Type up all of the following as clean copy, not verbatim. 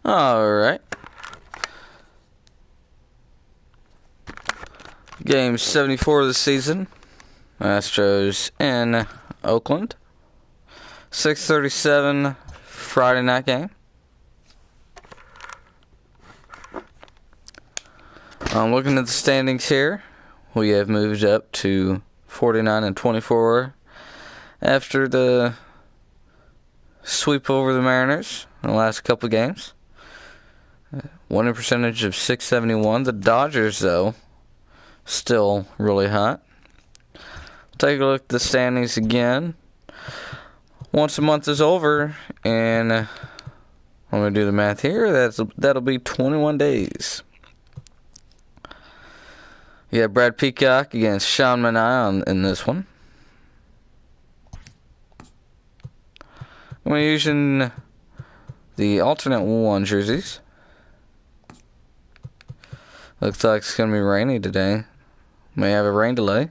Alright. Game 74 of the season. Astros in Oakland. 6:37 Friday night game. Looking at the standings here, we have moved up to 49 and 24 after the sweep over the Mariners in the last couple of games. Winning percentage of .671. The Dodgers, though, still really hot. Take a look at the standings again. Once a month is over, and I'm going to do the math here, that'll be 21 days. You have Brad Peacock against Sean Manaea in this one. We're using the alternate one jerseys. Looks like it's going to be rainy today. May have a rain delay.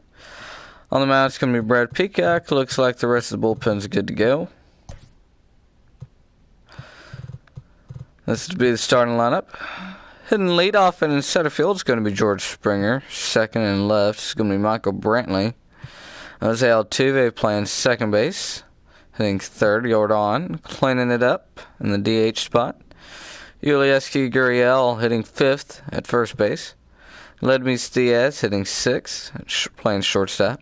On the mound, it's going to be Brad Peacock. Looks like the rest of the bullpen's good to go. This will be the starting lineup. Hitting leadoff and in center field is going to be George Springer. Second and left is going to be Michael Brantley. Jose Altuve playing second base. Hitting third, Jordan, cleaning it up in the DH spot. Yulieski Gurriel hitting fifth at first base. Ledmus Diaz hitting sixth, playing shortstop.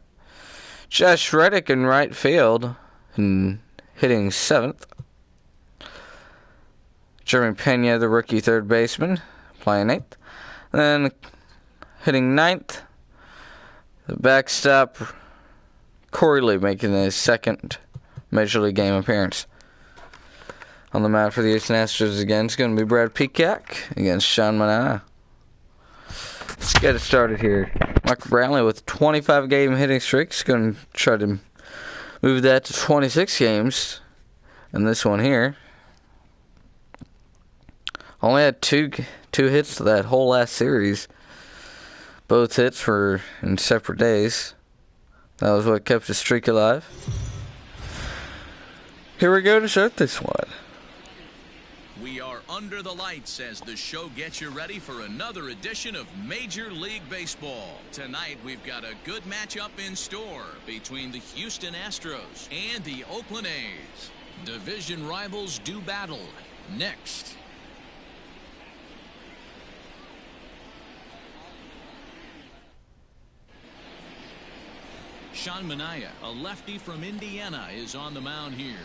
Josh Reddick in right field and hitting seventh. Jeremy Pena, the rookie third baseman, playing eighth. Then hitting ninth, the backstop, Corey Lee making his second Major League game appearance. On the mound for the Houston Astros again, it's going to be Brad Peacock against Sean Manaea. Let's get it started here. Michael Brantley with 25 game hitting streak. He's going to try to move that to 26 games in this one here. Only had two hits to that whole last series. Both hits were in separate days. That was what kept the streak alive. Here we go to start this one. We are under the lights as the show gets you ready for another edition of Major League Baseball. Tonight we've got a good matchup in store between the Houston Astros and the Oakland A's. Division rivals do battle. Next. Sean Manaea, a lefty from Indiana, is on the mound here.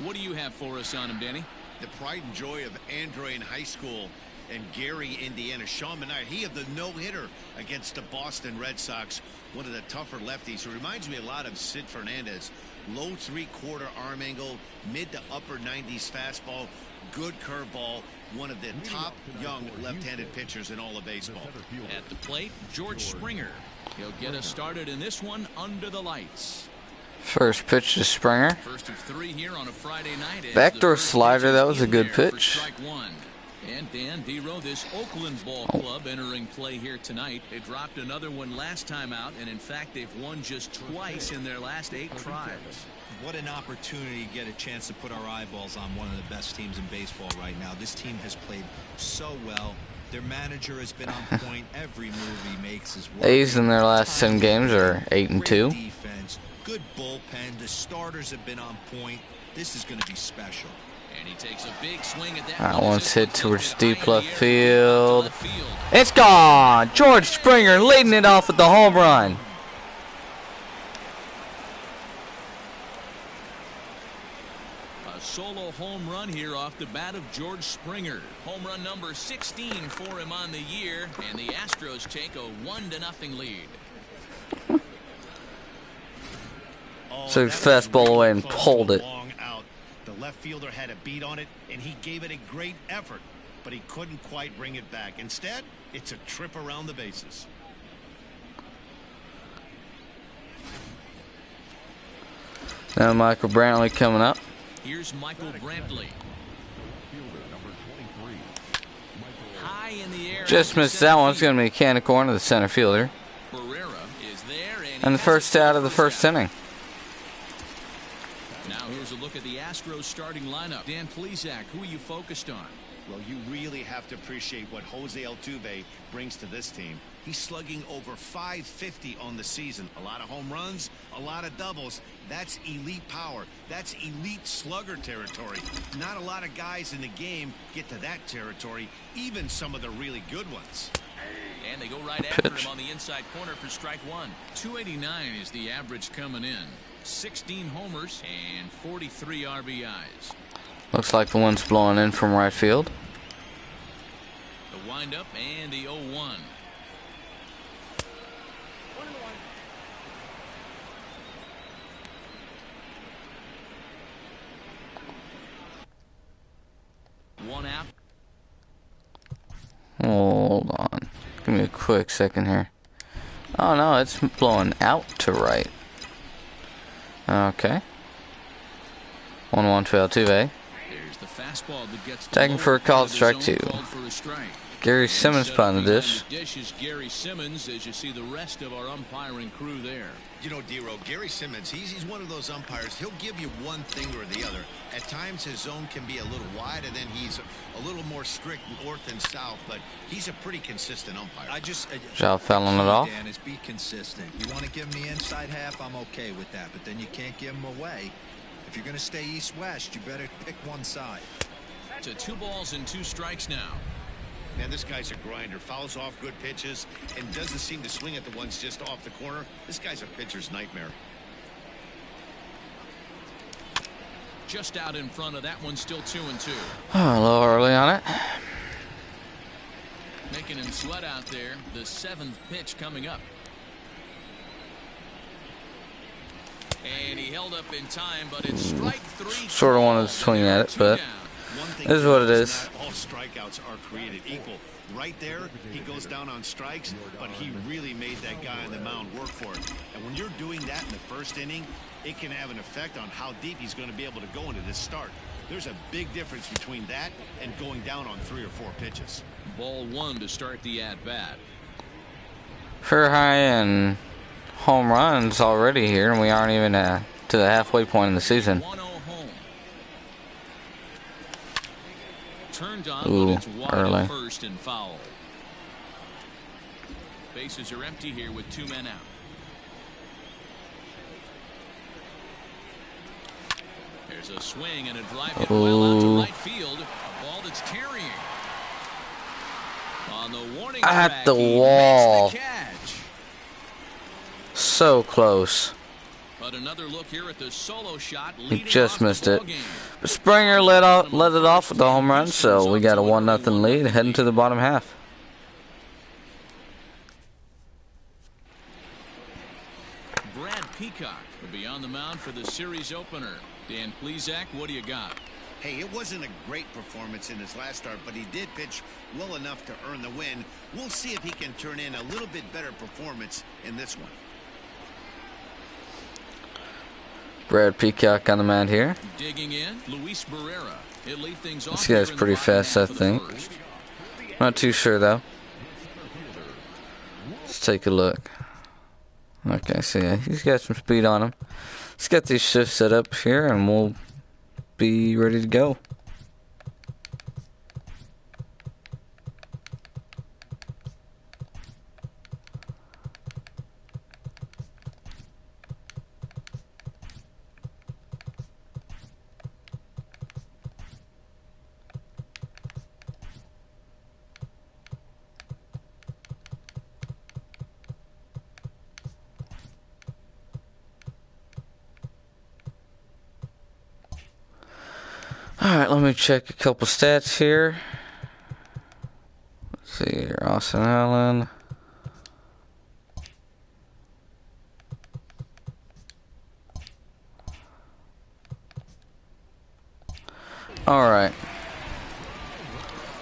What do you have for us on him, Danny? The pride and joy of Android in high school in Gary, Indiana. Sean Manaea, he had the no-hitter against the Boston Red Sox, one of the tougher lefties. It reminds me a lot of Sid Fernandez. Low three-quarter arm angle, mid to upper 90s fastball, good curveball, one of the top young left-handed pitchers in all of baseball. At the plate, George Springer. He'll get us started in this one under the lights. First pitch to Springer. First of three here on a Friday night. Backdoor slider, that was a good pitch. And Dan Vero, this Oakland ball club entering play here tonight. They dropped another one last time out, and in fact, they've won just twice in their last 8 tries. What an opportunity to get a chance to put our eyeballs on one of the best teams in baseball right now. This team has played so well. Their manager has been on point. Every move he makes is working. A's in their last 10 games are 8-2. Defense, good bullpen. The starters have been on point. This is going to be special. And he takes a big swing at that. That one's hit towards deep left field. It's gone. George Springer leading it off with the home run. Solo home run here off the bat of George Springer. Home run number 16 for him on the year, and the Astros take a 1-0 lead. So fastball away and pulled it. The left fielder had a beat on it, and he gave it a great effort, but he couldn't quite bring it back. Instead, it's a trip around the bases. Now Michael Brantley coming up. Here's Michael Brantley. High in the air. Just missed that one. It's going to be Canna corner, the center fielder. Barrera is there, and the first out of the first inning. Now here's a look at the Astros starting lineup. Dan Plesac, who are you focused on? Well, you really have to appreciate what Jose Altuve brings to this team. He's slugging over .550 on the season. A lot of home runs, a lot of doubles. That's elite power. That's elite slugger territory. Not a lot of guys in the game get to that territory, even some of the really good ones. And they go right after him on the inside corner for strike one. 289 is the average coming in. 16 homers and 43 RBIs. Looks like the wind's blowing in from right field. The windup and the 0-1. One out. Hold on. Give me a quick second here. Oh no, it's blowing out to right. Okay. 1-1 to Altuve. There's the fastball that gets taking for a called strike two. Gary Simmons put on the dish. Dish is Gary Simmons, as you see the rest of our umpiring crew there. You know, D-Row, Gary Simmons, he's one of those umpires. He'll give you one thing or the other. At times his zone can be a little wide, and then he's a little more strict north and south, but he's a pretty consistent umpire. Job fouling it off. Dan, is be consistent. You want to give him the inside half, I'm okay with that, but then you can't give him away. If you're going to stay east-west, you better pick one side. To 2 balls and 2 strikes now. Man, this guy's a grinder. Fouls off good pitches and doesn't seem to swing at the ones just off the corner. This guy's a pitcher's nightmare. Just out in front of that one, still 2-2. Oh, a little early on it. Making him sweat out there. The 7th pitch coming up. And he held up in time, but it's strike 3. Sort of wanted to swing at it, but it is what it is. Not all strikeouts are created equal. Right there, he goes down on strikes, but he really made that guy on the mound work for it. And when you're doing that in the first inning, it can have an effect on how deep he's going to be able to go into this start. There's a big difference between that and going down on 3 or 4 pitches. Ball 1 to start the at-bat. Fair high and home runs already here, and we aren't even to the halfway point in the season. 1-0 home. Turned on, Ooh, but it's wide early. at first and foul. Bases are empty here with 2 men out. There's a swing and a drive hit well out to right field. A ball that's carrying. On the warning At track, the he wall. makes the catch. So close. But another look here at the solo shot. He just missed it. But Springer let it off with the home run, so we got a 1-0 lead heading to the bottom half. Brad Peacock will be on the mound for the series opener. Dan Plesac, what do you got? Hey, it wasn't a great performance in his last start, but he did pitch well enough to earn the win. We'll see if he can turn in a little bit better performance in this one. Brad Peacock on the mound here. Digging in, Luis Barrera. He'll lead things off. This guy's pretty fast, I think. Not too sure, though. Let's take a look. Okay, so yeah, he's got some speed on him. Let's get these shifts set up here, and we'll be ready to go. Alright, let me check a couple stats here. Let's see here, Austin Allen. Alright.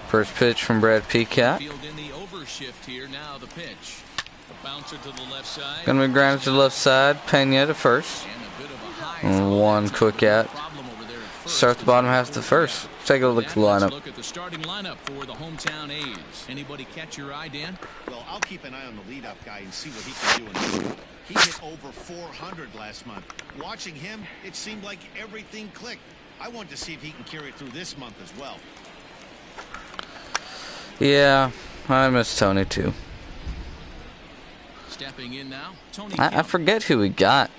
First pitch from Brad Peacock. Field in the overshift here. Now the pitch. A bouncer to the left side. Gonna be grounded to the left side. Pena to first. And a bit of a high And one quick out. problem over there at first. Start the bottom half of the first. Take a look at the lineup. Look at the starting lineup for the hometown A's. Anybody catch your eye, Dan? Well, I'll keep an eye on the leadoff guy and see what he can do in this one. He hit over 400 last month. Watching him, it seemed like everything clicked. I want to see if he can carry it through this month as well. Yeah, I miss Tony too. Stepping in now, Tony. I forget who we got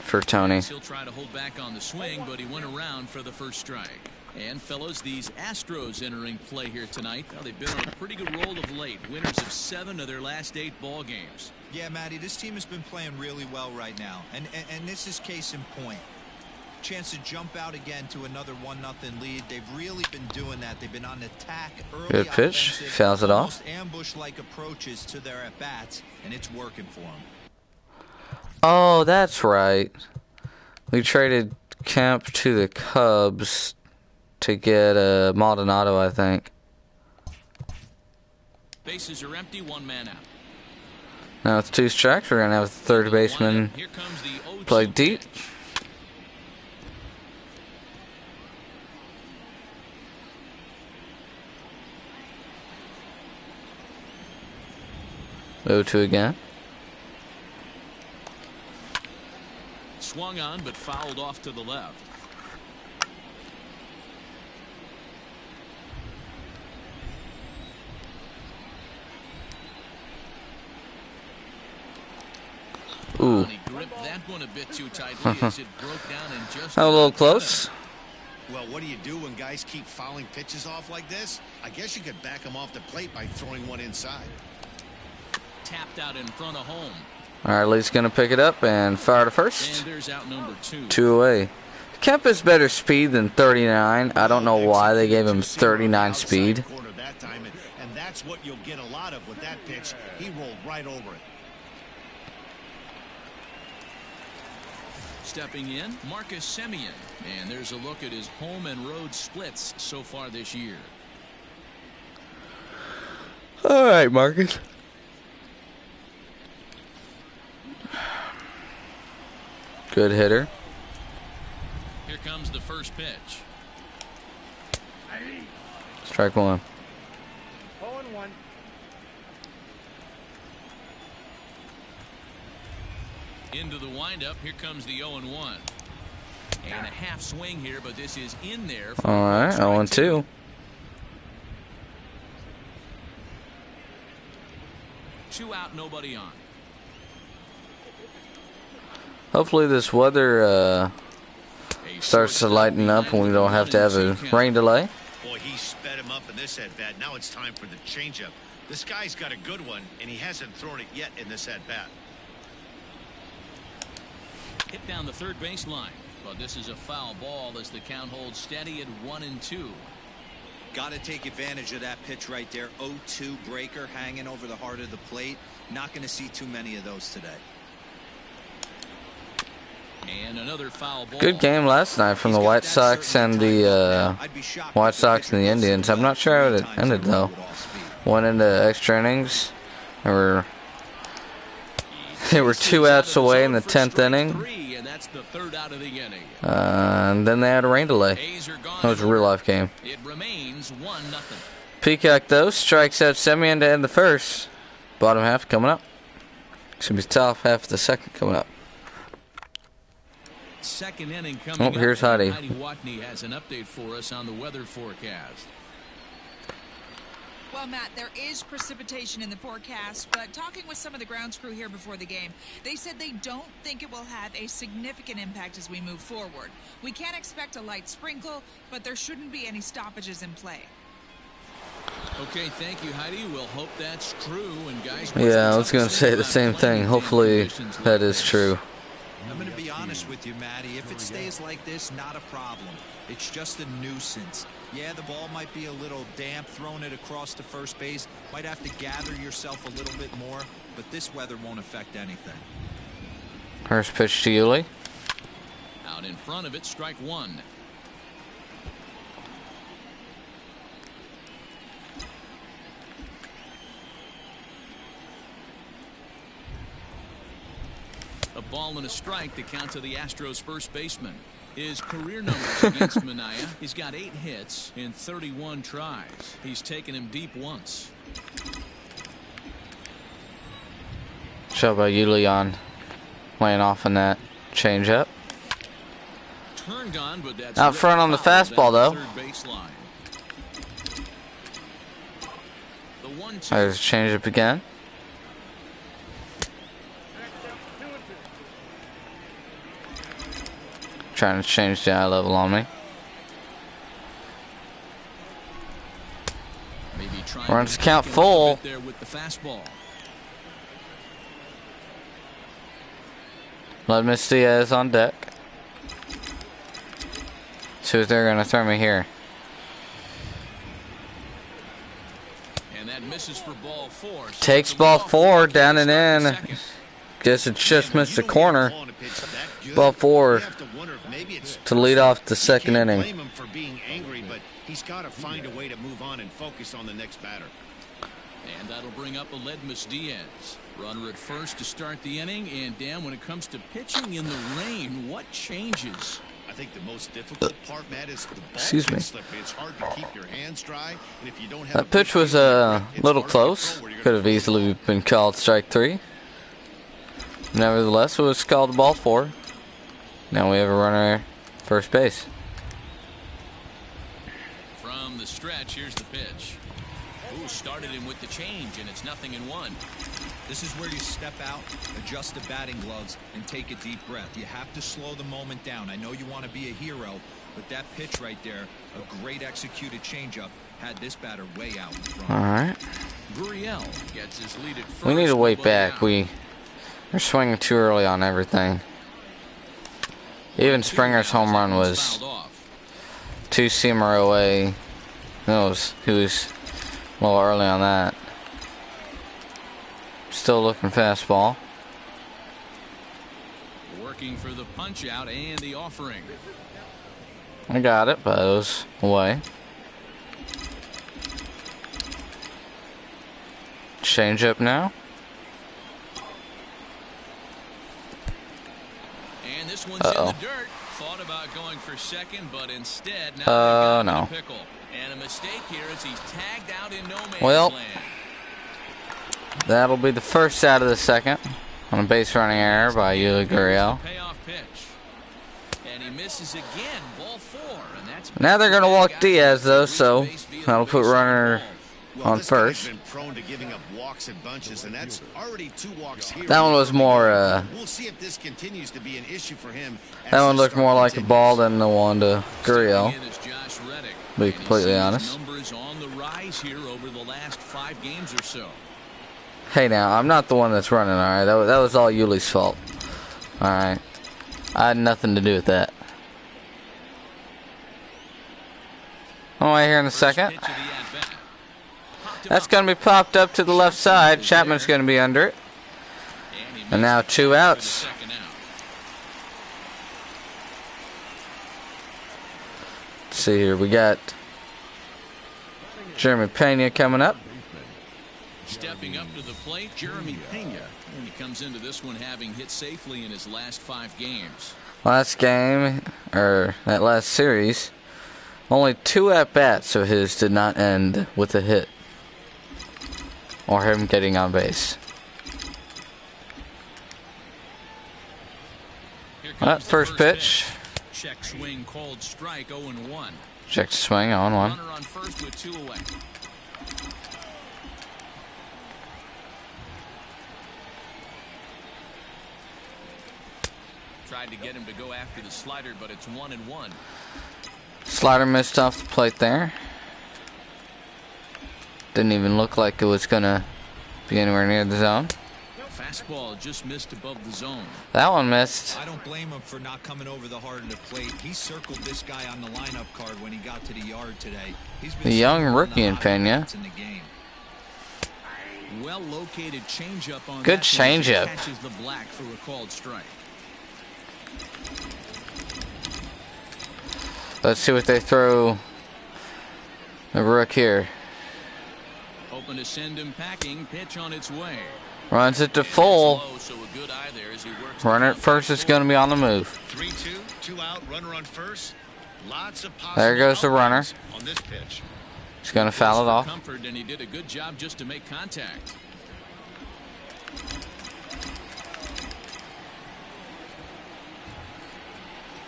for Tony. He'll try to hold back on the swing, but he went around for the first strike. And fellas, these Astros entering play here tonight. Well, they've been on a pretty good roll of late. Winners of 7 of their last 8 ball games. Yeah, Matty, this team has been playing really well right now, and this is case in point. Chance to jump out again to another 1-0 lead. They've really been doing that. They've been on attack early. Good pitch, fouls it off. Ambush-like approaches to their at bats, and it's working for them. Oh, that's right. We traded Kemp to the Cubs to get Maldonado, I think. Bases are empty, 1 man out. Now it's 2 strikes. We're gonna have the third baseman play deep. 0-2 again. Swung on, but fouled off to the left. Ooh. He gripped that one a bit too tightly as it broke down in just a little close. Well, what do you do when guys keep fouling pitches off like this? I guess you could back them off the plate by throwing one inside. Tapped out in front of home. All right, Lee's going to pick it up and fire to first. And there's out number 2. 2 away. Kemp has better speed than 39. I don't know why they gave him 39 speed. And that's what you'll get a lot of with that pitch. He rolled right over it. Stepping in, Marcus Semien. And there's a look at his home and road splits so far this year. All right, Marcus. Good hitter. Here comes the first pitch. Strike 1. 0-1. Into the windup. Here comes the 0-1. And a half swing here, but this is in there. All right, 0-2. Two out, nobody on. Hopefully this weather starts to lighten up and we don't have to have a rain delay. Boy, he sped him up in this at-bat. Now it's time for the changeup. This guy's got a good one, and he hasn't thrown it yet in this at-bat. Hit down the third baseline. But this is a foul ball as the count holds steady at 1-2. Got to take advantage of that pitch right there. 0-2 breaker hanging over the heart of the plate. Not going to see too many of those today. And another foul ball. Good game last night from the White Sox and the White Sox and the Indians. I'm not sure how it ended though. Went into extra innings. There were 2 outs away in the 10th inning. And then they had a rain delay. That was a real life game. It remains 1-0. Peacock though strikes out Semien to end the first. Bottom half coming up. Should be top half of the second coming up. Second inning coming here's Heidi. Heidi Watney has an update for us on the weather forecast. Well, Matt, there is precipitation in the forecast, but talking with some of the grounds crew here before the game, they said they don't think it will have a significant impact as we move forward. We can't expect a light sprinkle, but there shouldn't be any stoppages in play. Okay, thank you, Heidi. We'll hope that's true. And guys, yeah, I was going to say the same thing. Hopefully that is true. I'm going to be honest with you, Matty. If it stays like this, not a problem. It's just a nuisance. Yeah, the ball might be a little damp, throwing it across to first base. Might have to gather yourself a little bit more, but this weather won't affect anything. First pitch to Yuli. Out in front of it, strike 1. A ball and a strike to count to the Astros first baseman. His career numbers against Minaya, he's got 8 hits in 31 tries. He's taken him deep once. Shot by Yulian, laying off on that changeup. Turned on, but that's out front on the fastball though. Third baseline. 2-2. There's a changeup again. Trying to change the eye level on me. Maybe trying Runs to count back it up a full. bit there with the fastball. Miss Diaz on deck. See what they're gonna throw me here. And that misses for ball 4. So Takes the ball leadoff 4 walk down to and start the in. second. Guess it just missed the You don't corner. get a ball in a pitch that good. Ball 4 You have to wonder if maybe it's to lead off the You second can't inning. blame him for being angry, but he's got to find a way to move on and focus on the next batter. And that'll bring up Aledmus Diaz. Runner at first to start the inning. And Dan, when it comes to pitching in the rain, what changes? I think the most difficult part, Matt, is the ball Excuse me. gets slippery. It's hard to keep your hands dry, and if you don't have That pitch was a little close. Could have easily been called strike 3. Nevertheless, it was called ball 4. Now we have a runner at first base. From the stretch, here's the pitch. Ooh, started him with the change, and it's 0-1. This is where you step out, adjust the batting gloves, and take a deep breath. You have to slow the moment down. I know you want to be a hero, but that pitch right there, a great executed changeup, had this batter way out in front. Alright. Gurriel gets his lead at first. We need to wait Nobody back. out. We're swinging too early on everything. Even Springer's home run was Fouled off. 2-seamer away. He was a little early on that. Still looking fastball. Working for the punch out and the offering. I got it, but it was away. Change up now. And this one's in the dirt. Thought about going for second, but instead now they've got him in no. a pickle. And a mistake here as he's tagged out in no man's Well, land. that'll be the first out of the second on a base running error by Yuli Gurriel. Payoff pitch. And he misses again, ball 4. And that's Now they're going to walk Diaz, though, so that'll put runner on this guy's first. been prone to giving up walks in bunches, and that's already 2 walks here. That one was more, We'll see if this continues to be an issue for him. that one looked more like a ball than the one to Gurriel. in is Josh Reddick. To be And completely he's seen honest. his numbers on the rise here over the last 5 games or so. Hey now, I'm not the one that's running, alright? That was all Yuli's fault. Alright. I had nothing to do with that. Oh, right here in the second. Pitch of the at-bat. Popped him That's up. going to be popped up to the left side. Chapman's going to be under it. And he And now misses 2 for the outs. second out. Let's see here. We got Jeremy Pena coming up. Stepping up to the plate, Jeremy Pena. And he comes into this one having hit safely in his last 5 games. Last game, or that last series, only 2 at-bats of his did not end with a hit. Or him getting on base. Here Well, comes the first pitch. Check swing called strike 0-1. Check the swing on 1. Runner on first with 2 away. Tried to get him to go after the slider, but it's 1-1. Slider missed off the plate there. Didn't even look like it was going to be anywhere near the zone. Fastball just missed above the zone. That one missed. I don't blame him for not coming over the heart of the plate. He circled this guy on the lineup card when he got to the yard today. He's been The young circling rookie the in hot Pena. spots in the game. Well located changeup on Good that one as he changeup. catches the black for a called strike. Let's see what they throw the rook here. Hoping to send him packing. Pitch on its way. Runs it to And it's full. low, so a good eye there as he works Runner the at first is going to be on the move. 3-2, 2 out, runner on first. Lots of There goes the runner. outcomes on this pitch. He's going to foul it for off. comfort, and he did a good job just to make contact.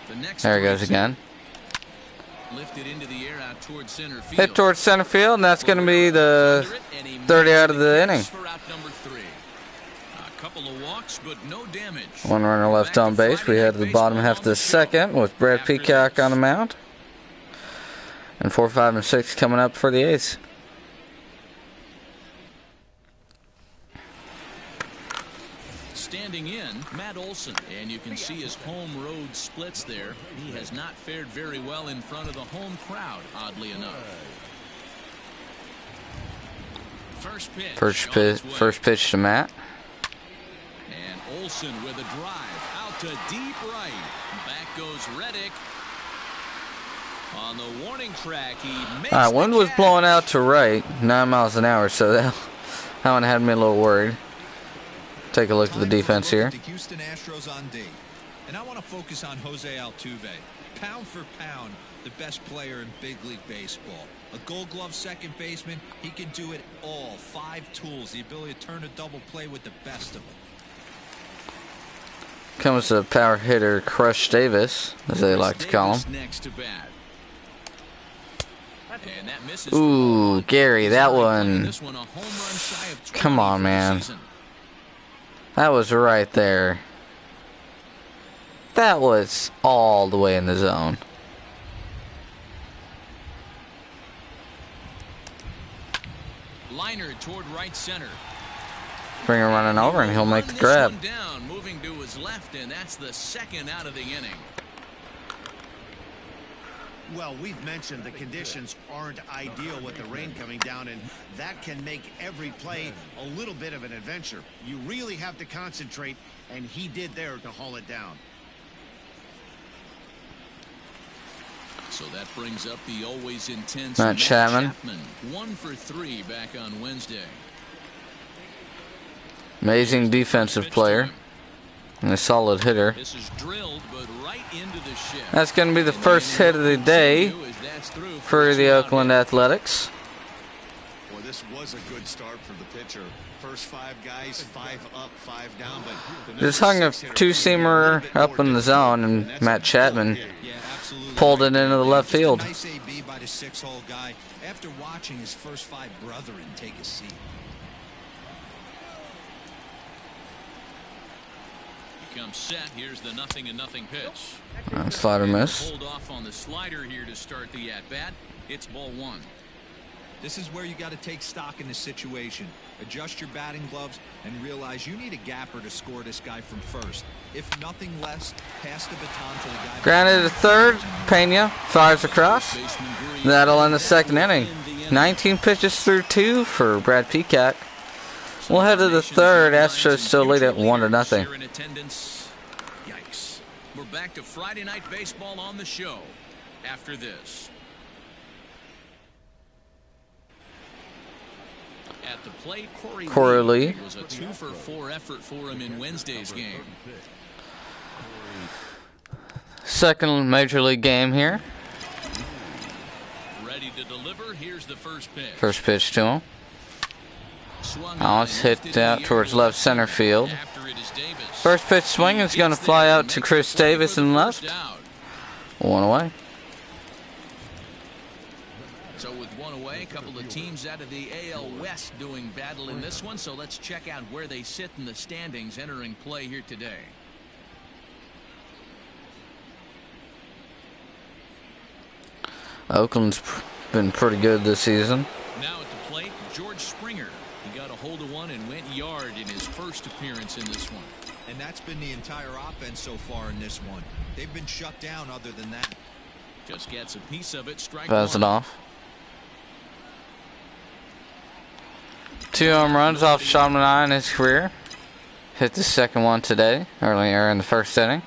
The next There he goes 3-2. again. Lifted into the air out towards center field. Hit towards center field, and that's going to be the 30 out of the inning. For out number 3. A couple of walks, but no damage. One runner left on base. We head to the bottom half of the second with Brad Peacock on the mound. And 4, 5, and 6 coming up for the A's. Standing in, Matt Olson, and you can see his home road splits there. He has not fared very well in front of the home crowd, oddly enough. First pitch to Matt. And Olson with a drive out to deep right. Back goes Reddick. On the warning track, he makes Wind was blowing out to right, 9 miles an hour, so that one had me a little worried. Take a look at the defense here. The Houston Astros on D. And I want to focus on Jose Altuve. Pound for pound, the best player in big league baseball. A Gold Glove second baseman, he can do it all. 5 tools, the ability to turn a double play with the best of them. Comes the power hitter Crush Davis, as they like to call him. Next to bat. And that misses. Ooh, Gary, that one. This one a home run shy of 20 Come on, for the man. season. That was right there. That was all the way in the zone. Liner toward right center. Bring him running over, and he'll make the Run grab. this one down, moving to his left, and that's the second out of the inning. Well, we've mentioned the conditions aren't ideal with the rain coming down, and that can make every play a little bit of an adventure. You really have to concentrate, and he did there to haul it down. So that brings up the always intense Matt Chapman. 1 for 3 back on Wednesday. Amazing defensive player. And a solid hitter. This is drilled, but right into the shift. That's going to be the first hit of the day for the Oakland Athletics. Well, this was a good start for the pitcher. First 5 guys, 5 up, 5 down. But Just hung a two-seamer up in the zone, and Matt Chapman pulled it into the left field. Nice AB by the 6-hole guy after watching his first 5 brethren take a seat. Comes set. Here's the 0-0 pitch. Slider miss. Hold off on the slider here to start the at bat. It's ball 1. This is where you got to take stock in the situation. Adjust your batting gloves and realize you need a gapper to score this guy from first. If nothing less, pass the baton to the guy. Grounded to third. Pena fires across. That'll end the second inning. 19 pitches through 2 for Brad Peacock. We'll head to the third. Astros still lead at 1-0. Yikes. We're back to Friday Night Baseball on the show after this. At the plate, Corey Lee. It was a 2 for 4 effort for him in Wednesday's game. Second major league game here. Ready to deliver. Here's the first pitch. First pitch to him. Now it's hit out towards left center field. First pitch swing is going to fly out to Chris Davis in left. 1 away. So with 1 away, a couple of teams out of the AL West doing battle in this one. So let's check out where they sit in the standings entering play here today. Oakland's been pretty good this season. Now at the plate, George Springer. He got a hold of one and went yard in his first appearance in this one. And that's been the entire offense so far in this one. They've been shut down other than that. Just gets a piece of it. Strike Pass it 1. off. 2 home runs off Sean Manaea in his career. Hit the second one today, earlier in the first inning.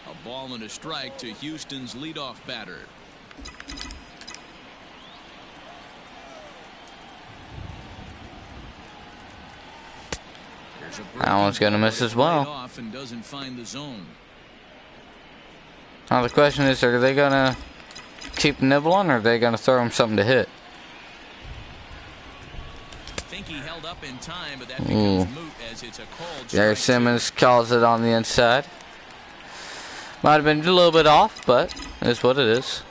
A ball and a strike to Houston's leadoff batter. That one's going to miss as well. Off and doesn't find the zone. Now the question is, are they going to keep nibbling, or are they going to throw him something to hit? I think he held up in time, but that becomes moot as it's a called Gary strike. Simmons calls it on the inside. Might have been a little bit off, but it is what it is.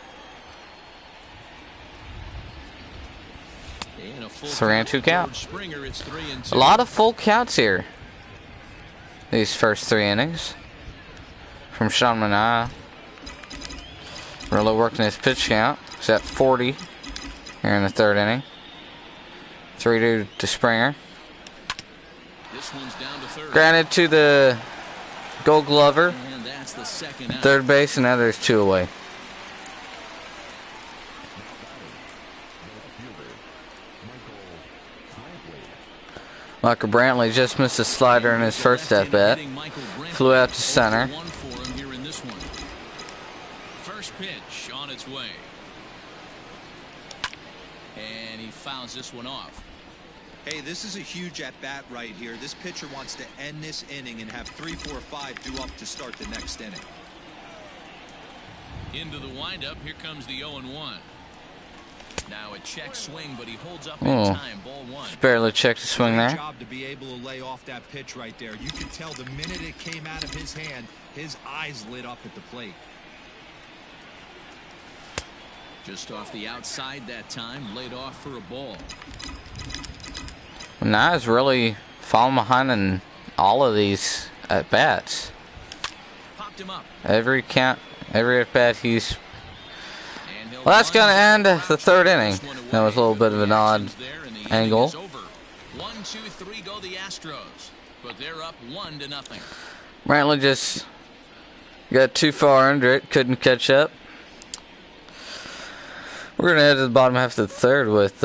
And a full 3-2 count. Springer, it's 3-2. A lot of full counts here. These first 3 innings from Sean Manaea. Really working his pitch count. He's at 40 here in the 3rd inning. 3-2 to Springer. This one's down to 3rd. Granted to the Gold Glover. And that's the 2nd out. 3rd base, and now there's 2 away. Michael Brantley just missed a slider in his first at bat. Flew out to center. First pitch on its way. And he fouls this one off. Hey, this is a huge at-bat right here. This pitcher wants to end this inning and have 3, 4, 5 due up to start the next inning. Into the windup. Here comes the 0-1. Now a check swing, but he holds up in time. Ball 1. Just barely checked the swing there. Job to be able to lay off that pitch right there. You can tell the minute it came out of his hand, his eyes lit up at the plate. Just off the outside that time, laid off for a ball. Manaea's really falling behind in all of these at bats. Popped him up. Every count, every at bat he's. Well, that's going to end the 3rd inning. That was a little bit of an odd angle. 1, 2, 3 go the Astros, but they're up 1-0. Brantley just got too far under it, couldn't catch up. We're going to head to the bottom half of the 3rd with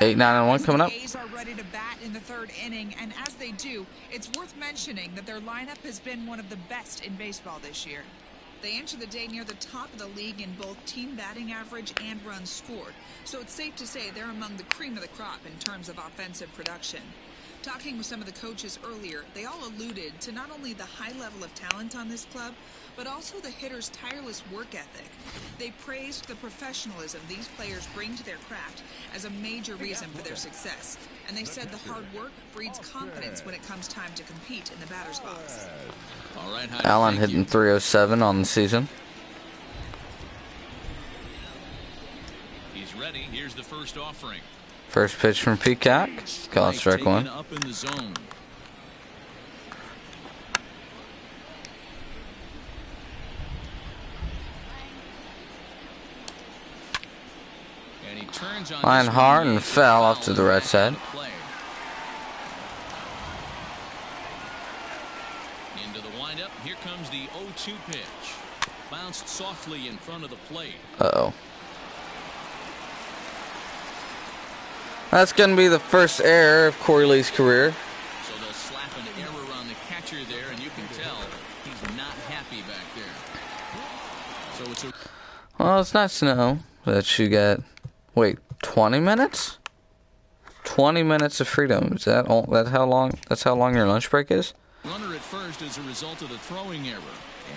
8, 9, and 1 coming up. The A's are ready to bat in the 3rd inning, and as they do, it's worth mentioning that their lineup has been one of the best in baseball this year. They enter the day near the top of the league in both team batting average and runs scored, so it's safe to say they're among the cream of the crop in terms of offensive production. Talking with some of the coaches earlier, they all alluded to not only the high level of talent on this club, but also the hitters' tireless work ethic. They praised the professionalism these players bring to their craft as a major reason for their success, and they said the hard work breeds confidence when it comes time to compete in the batter's box. All right, Allen hitting 307 on the season. He's ready. Here's the first offering. First pitch from Peacock. Call it strike 1. Up in the zone. And he turns on Line hard and fell off to the right side. Into the windup. Here comes the 0-2 pitch. Bounced softly in front of the plate. Uh-oh. That's going to be the first error of Corey Lee's career. So they'll slap an error on the catcher there, and you can tell he's not happy back there. So it's a... Well, it's nice to know that you got, wait, 20 minutes? 20 minutes of freedom. Is that all? That's how long your lunch break is? Runner at first as a result of the throwing error.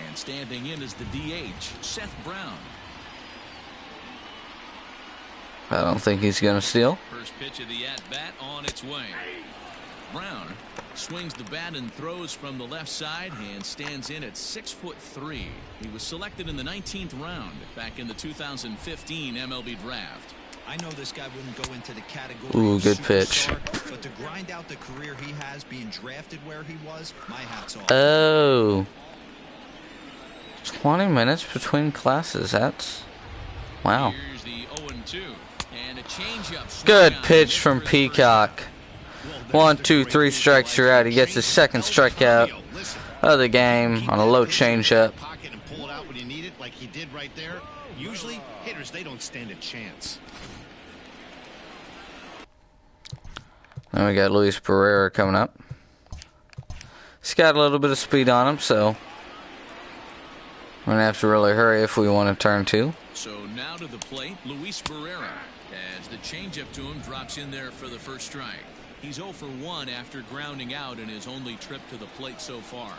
And standing in is the DH, Seth Brown. I don't think he's going to steal. First pitch of the at-bat on its way. Brown swings the bat and throws from the left side and stands in at 6'3". He was selected in the 19th round back in the 2015 MLB draft. I know this guy wouldn't go into the category Ooh, of good pitch. but to grind out the career he has being drafted where he was, my hat's off. Oh. 20 minutes between classes. That's... Wow. Here's the 0-2. And a changeup. Good pitch from Peacock. 1, 2, 3 strikes, you're out. He gets his second strikeout of the game on a low changeup. Pocket and pull it out when you need it, like he did right there. Usually, hitters, they don't stand a chance. Then we got Luis Barrera coming up. He's got a little bit of speed on him, so we're going to have to really hurry if we want to turn 2. So now to the plate, Luis Barrera. As the changeup to him drops in there for the first strike. He's 0 for 1 after grounding out in his only trip to the plate so far.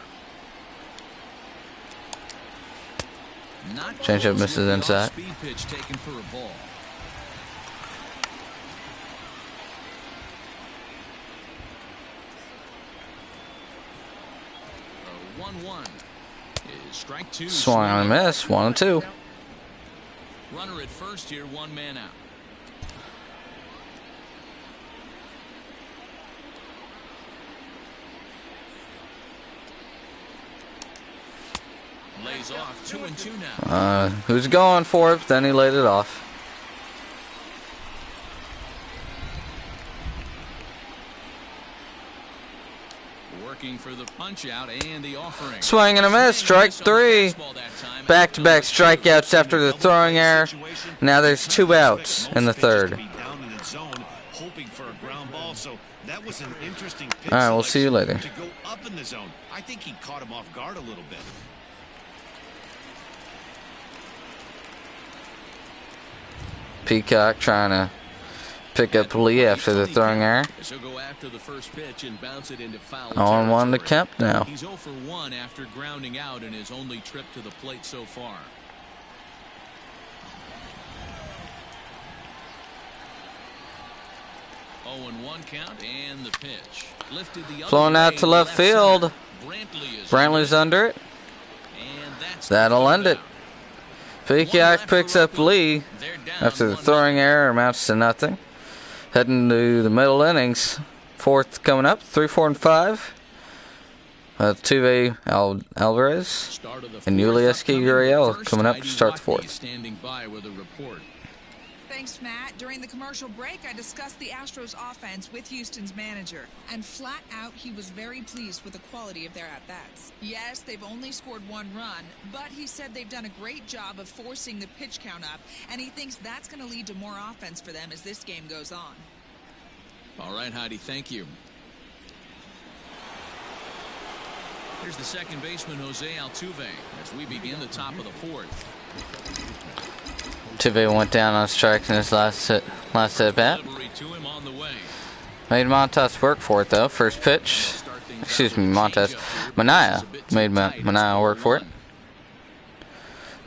Not Changeup misses inside. Speed pitch taken for a ball. A 1-1 is strike 2. Swung on a miss. 1 and 2. Runner at first here, 1 man out. Lays off 2-2 now. Who's going for it? But then he laid it off. Working for the punch out and the offering. Swing and a miss. Strike three. Back-to-back strikeouts after the throwing error. Now there's 2 outs in the third. All right, we'll see you later. To go up in the zone. I think he caught him off guard a little bit. Peacock trying to pick up Lee after the throwing error. So go after the first pitch and bounce it into foul 0-1 to territory. Kemp now. He's 0 for 1 after grounding out in his only trip to the plate so far. Oh, and 1 count and the pitch. Lifted the other Flowing out way, to left field. Brantley's under it. And that's That'll end it. Peacock picks up Lee They're down after the 1-0. throwing error amounts to nothing. Heading to the middle innings. Fourth coming up. 3, 4, and 5. Tuve Alvarez Start of the and fourth Yulieski upcoming. Gurriel First, coming up to Heidi start the Watney fourth. standing by with a report. Thanks, Matt. During the commercial break, I discussed the Astros offense with Houston's manager. And flat out, he was very pleased with the quality of their at-bats. Yes, they've only scored 1 run, but he said they've done a great job of forcing the pitch count up, and he thinks that's going to lead to more offense for them as this game goes on. All right, Heidi, thank you. Here's the second baseman, Jose Altuve, as we begin the top of the fourth. Tuve went down on strikes in his last at bat. Delivery to him on the way. Made Montas work for it though. First pitch. Excuse me, Montas. Manaea made Manaea work for it.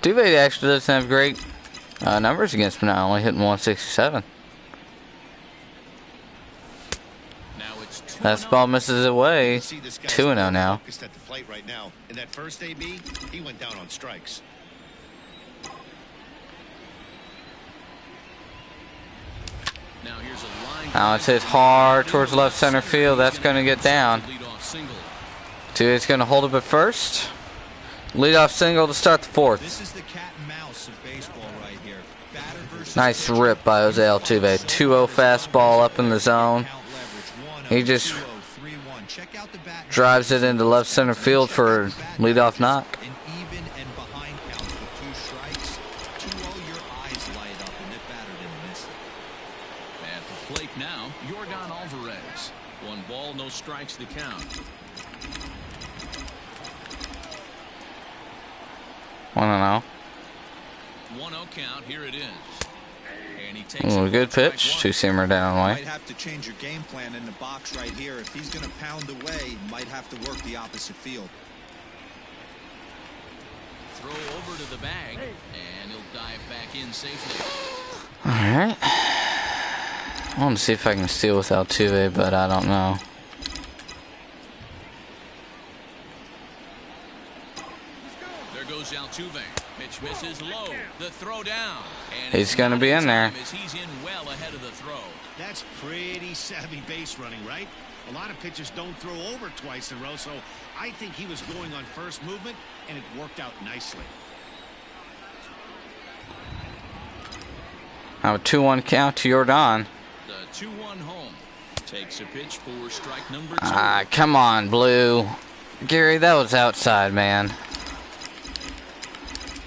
Tuve actually doesn't have great numbers against Manaea, only hitting 167. Now it's 2-0. Fastball misses away. 2-0 now. Focused at the plate right now. In that first AB, he went down on strikes. Now here's a line. Now it's hit hard towards left center field. That's going to get down. Leadoff single. Tuve's going to hold up at first. Leadoff single to start the fourth. This is the cat and mouse of baseball right here. Batter versus Nice rip by Jose Altuve. 2-0 fastball up in the zone. He just drives it into left center field for a leadoff knock. An even and behind count with 2 strikes. 2-0, your eyes light up, and that batter didn't miss it. At the plate now, Yordan Alvarez. 1 ball, no strikes to count. 1-0. 1-0 count. Here it is. And he takes Ooh, it good strike pitch. 1. Two-seamer down Might way. have to change your game plan in the box right here. If he's going to pound away, might have to work the opposite field. Throw over to the bag, and he'll dive back in safely. Alright. I want to see if I can steal with Altuve, but I don't know. There goes Altuve. Pitch misses low. The throw down. And He's it's gonna not be in time there. as he's in well ahead of the throw. That's pretty savvy base running, right? A lot of pitchers don't throw over twice in a row, so I think he was going on first movement, and it worked out nicely. Now a 2-1 count to Yordan. The 2-1 home. Takes a pitch for strike number 2. Ah, come on, Blue. Gary, that was outside, man.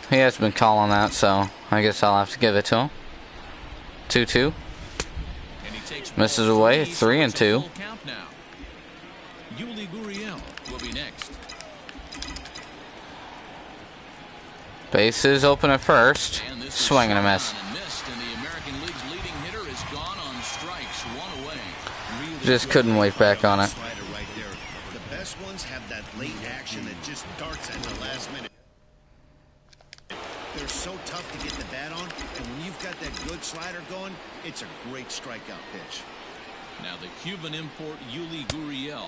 He has been calling that, so I guess I'll have to give it to him. 2-2. And he takes Misses ball away, 3, 3 so and it's a 2. full count now. Yuli Gurriel will be next. Bases open at first. And this is Swing and a miss. swung on and missed, and the American League's leading hitter is gone on strikes. 1 away. Really Just couldn't wait back on it. Slider right there. The best ones have that late action that just darts at the last minute. They're so tough to get the bat on, and when you've got that good slider going, it's a great strikeout pitch. Now the Cuban import Yuli Gurriel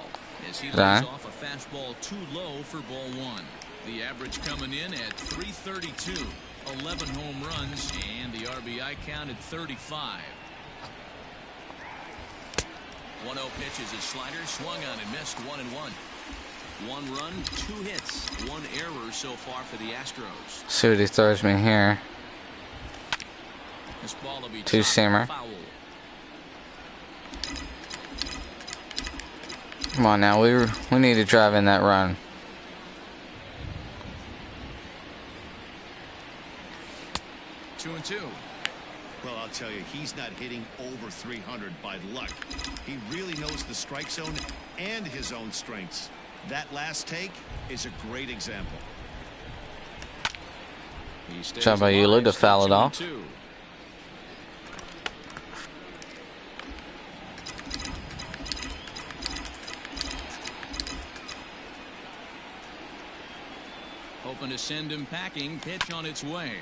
as he lays That. off a fastball too low for ball 1. The average coming in at 332. 11 home runs and the RBI count at 35. 1-0 pitch is a slider swung on and missed 1-1. 1 run, 2 hits, 1 error so far for the Astros. See what he throws me here. This ball will be Two-seamer. foul. Come on now, we need to drive in that run. Two and two. Well, I'll tell you, he's not hitting over 300 by luck. He really knows the strike zone and his own strengths. That last take is a great example. Job by Euler to foul it off. Hoping to send him packing. Pitch on its way.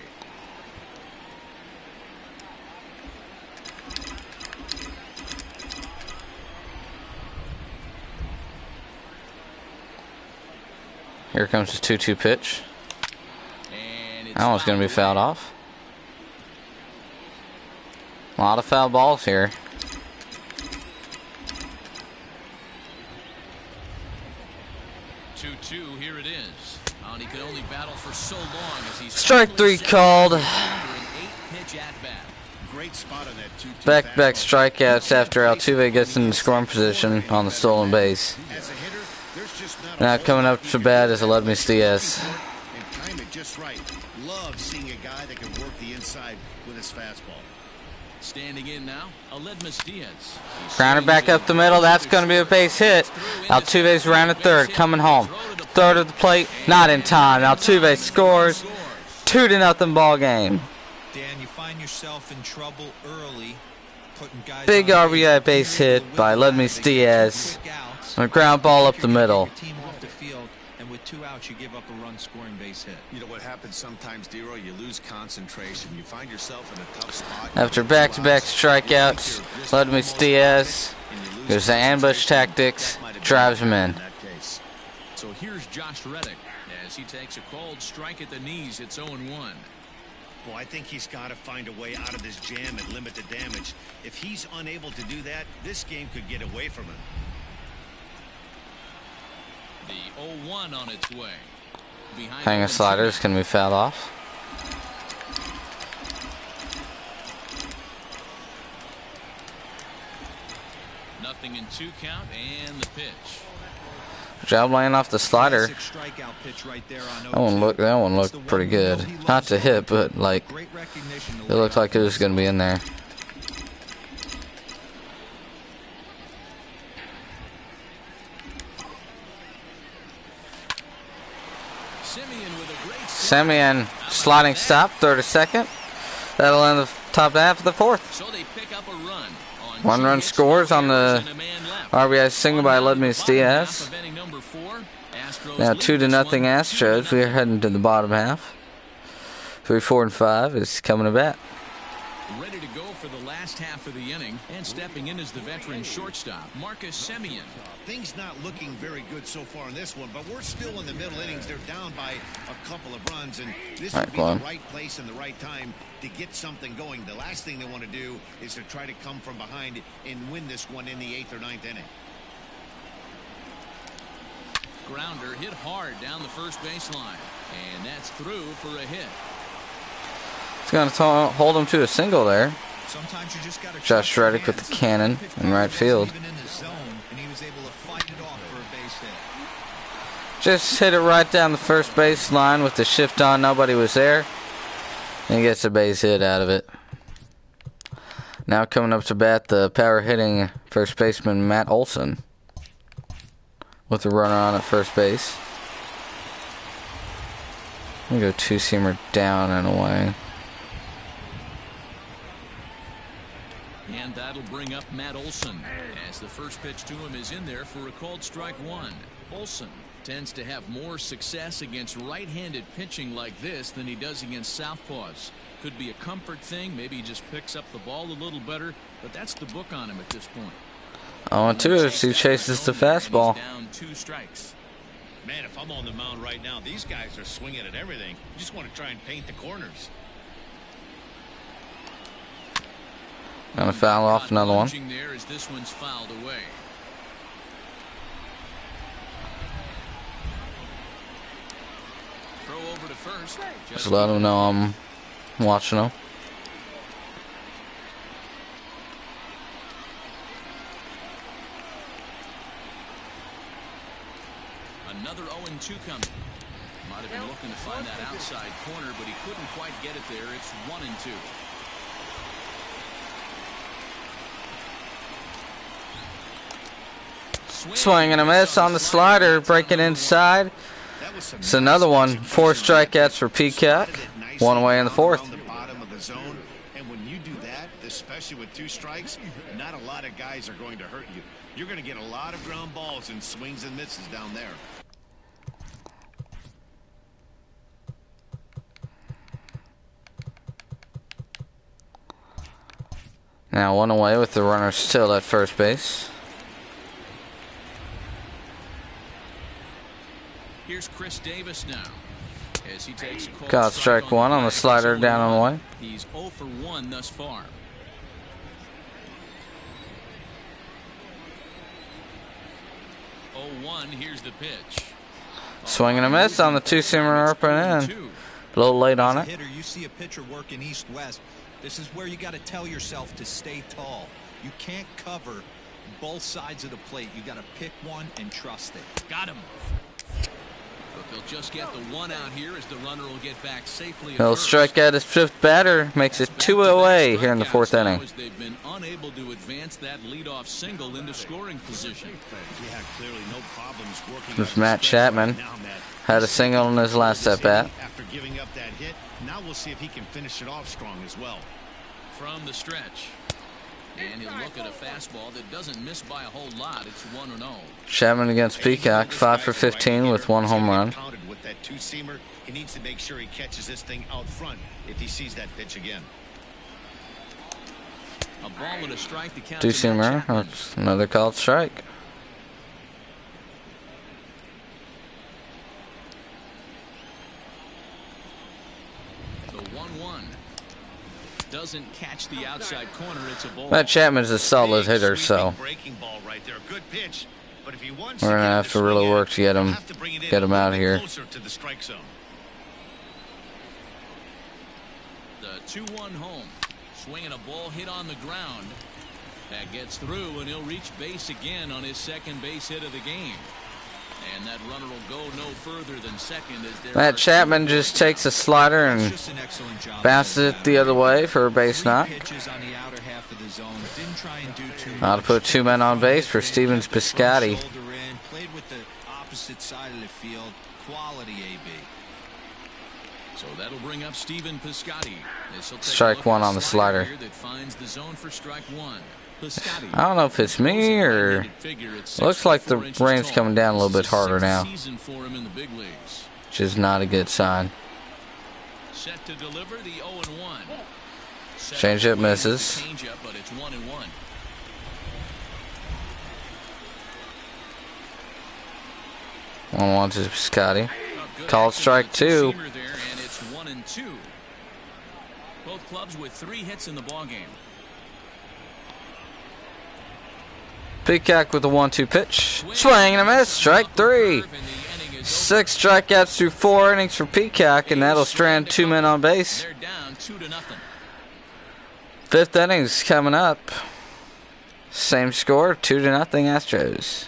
Here comes his 2-2 pitch. And That one's going to be fouled off. A lot of foul balls here. Here it is. And he could only battle for so long as he's Strike 3 called. Great spot on that 2-2 Back-to-back fastball. strikeouts after Altuve gets in the scoring position on the stolen base. As a hitter, there's just not a Now whole coming lot up you to can bat do. is Aledmys Diaz. And time it just right. Love seeing a guy that can work the inside with his fastball. Standing in now, Aledmys Diaz. Grounder back up the middle. That's going to be a base hit. Altuve's round at third, coming home. Third of the plate, not in time. Altuve scores. 2-0 ball game. Dan, you find yourself in trouble early, putting guys Big on RBI base hit by Aledmys Diaz. quick outs. A ground ball up the middle. Your team off the field, and with 2 outs, you give up a run-scoring base hit. You know what happens sometimes, Dero? You lose concentration. You find yourself in a tough spot. After back-to-back strikeouts, Aledmys Diaz goes to ambush tactics, drives him in. So here's Josh Reddick as he takes a cold strike at the knees. It's 0-1. Well, I think he's got to find a way out of this jam and limit the damage. If he's unable to do that, this game could get away from him. The 0-1 on its way. Behind Hanging the sliders can be fouled off. Nothing in 2 count and the pitch. Job laying off the slider. Classic strikeout pitch right there on That one looked pretty good. Not to hit, but like Great recognition to it looked like it was going to be in there. Simeon with a great Simeon sliding stop, third to second. That'll end the top half of the fourth. So they pick up a run. On 1 run 2 hits, scores 2 on the errors, and a man left. RBI single by On down to the Aledmys bottom half Diaz. of inning number 4. Astros Now lead 2-0 this one, Astros. 2-0. We're heading to the bottom half. 3, 4, and 5 is coming to bat. Ready to go for the last half of the inning, and stepping in is the veteran shortstop, Marcus Semien. Things not looking very good so far in this one, but we're still in the middle innings. They're down by a couple of runs, and this All would right, be go the on. right place and the right time to get something going. The last thing they want to do is to try to come from behind and win this one in the 8th or 9th inning. Grounder hit hard down the first baseline, and that's through for a hit. It's going to hold him to a single there. Sometimes you just got to Josh Reddick with the cannon in right field. Even in the zone, and he was able to fight it off for a base hit. Just hit it right down the first baseline with the shift on. Nobody was there. And he gets a base hit out of it. Now coming up to bat, the power hitting first baseman Matt Olson with the runner on at first base. We go 2-seamer down and away. And that'll bring up Matt Olson as the first pitch to him is in there for a called strike 1. Olson tends to have more success against right-handed pitching like this than he does against southpaws. Could be a comfort thing. Maybe he just picks up the ball a little better, but that's the book on him at this point. 0-2 as he chases the fastball. Down 2 strikes. Man, if I'm on the mound right now, these guys are swinging at everything. You just want to try and paint the corners. Gonna foul off another one. There as this one's fouled away. over to first. Just let them know I'm watching them. Another 0-2 coming. Might have been looking to find that outside corner, but he couldn't quite get it there. It's 1-2. Swing and a miss on the slider, breaking inside. It's another one. 4 strikeouts for Peacock. One away in the fourth. And when you do that, especially with 2 strikes, not a lot of guys are going to hurt you. You're going to get a lot of ground balls and swings and misses down there. Now 1 away with the runner still at first base. Here's Chris Davis now. As he takes a Got strike 1 on the slider down on the way. He's 0 for 1 thus far. 0-1, here's the pitch. Swing and a miss on the 2-seamer up and in. A little late on it. Hitter, you see a pitcher working east-west. This is where you got to tell yourself to stay tall. You can't cover both sides of the plate. You got to pick one and trust it. Got him. But they'll just get the 1 out here as the runner will get back safely. He'll strike out his 5th batter. Makes it 2 away here in the 4th inning. They've been unable to advance that leadoff single into scoring position. Yeah, clearly no problems working. This Matt Chapman had a single in his last at bat. After giving up that hit, now we'll see if he can finish it off strong as well. From the stretch. And he'll look at a fastball that doesn't miss by a whole lot. It's 1-0. Chapman against Peacock, 5 for 15 with 1 home run. With that 2-seamer, he needs to make sure he catches this thing out front if he sees that pitch again. A ball and a strike to count. 2-seamer, that's another called strike. The 1-1 doesn't catch the outside corner. It's a ball. Matt Chapman's a solid hitter, so Breaking ball right there. Good pitch. But if he wants we're gonna have to really work to get him out of here. Closer to the strike zone. The 2-1 home. Swinging a ball hit on the ground. That gets through, and he'll reach base again on his second base hit of the game. And that runner will go no further than second. As Matt Chapman just takes a slider and bounces it the other way for a base knock. Now to put 2 men on base for Stevens Piscotty. Played with the opposite side of the field. Quality AB. So that'll bring up Steven Piscotty. Strike 1 on the slider. That finds the zone for strike 1. I don't know if it's me or looks like the rain's coming down a little bit harder now, which is not a good sign. Set to deliver the 0-1. Changeup misses. But it's 1-1. One to Piscotty. Called strike 2. And it's 1-2. Both clubs with 3 hits in the ballgame. Peacock with a 1-2 pitch. Swing and a miss. Strike 3. 6 strikeouts through 4 innings for Peacock, and that'll strand 2 men on base. They're down 2-0. 5th inning's coming up. Same score, 2-0 Astros.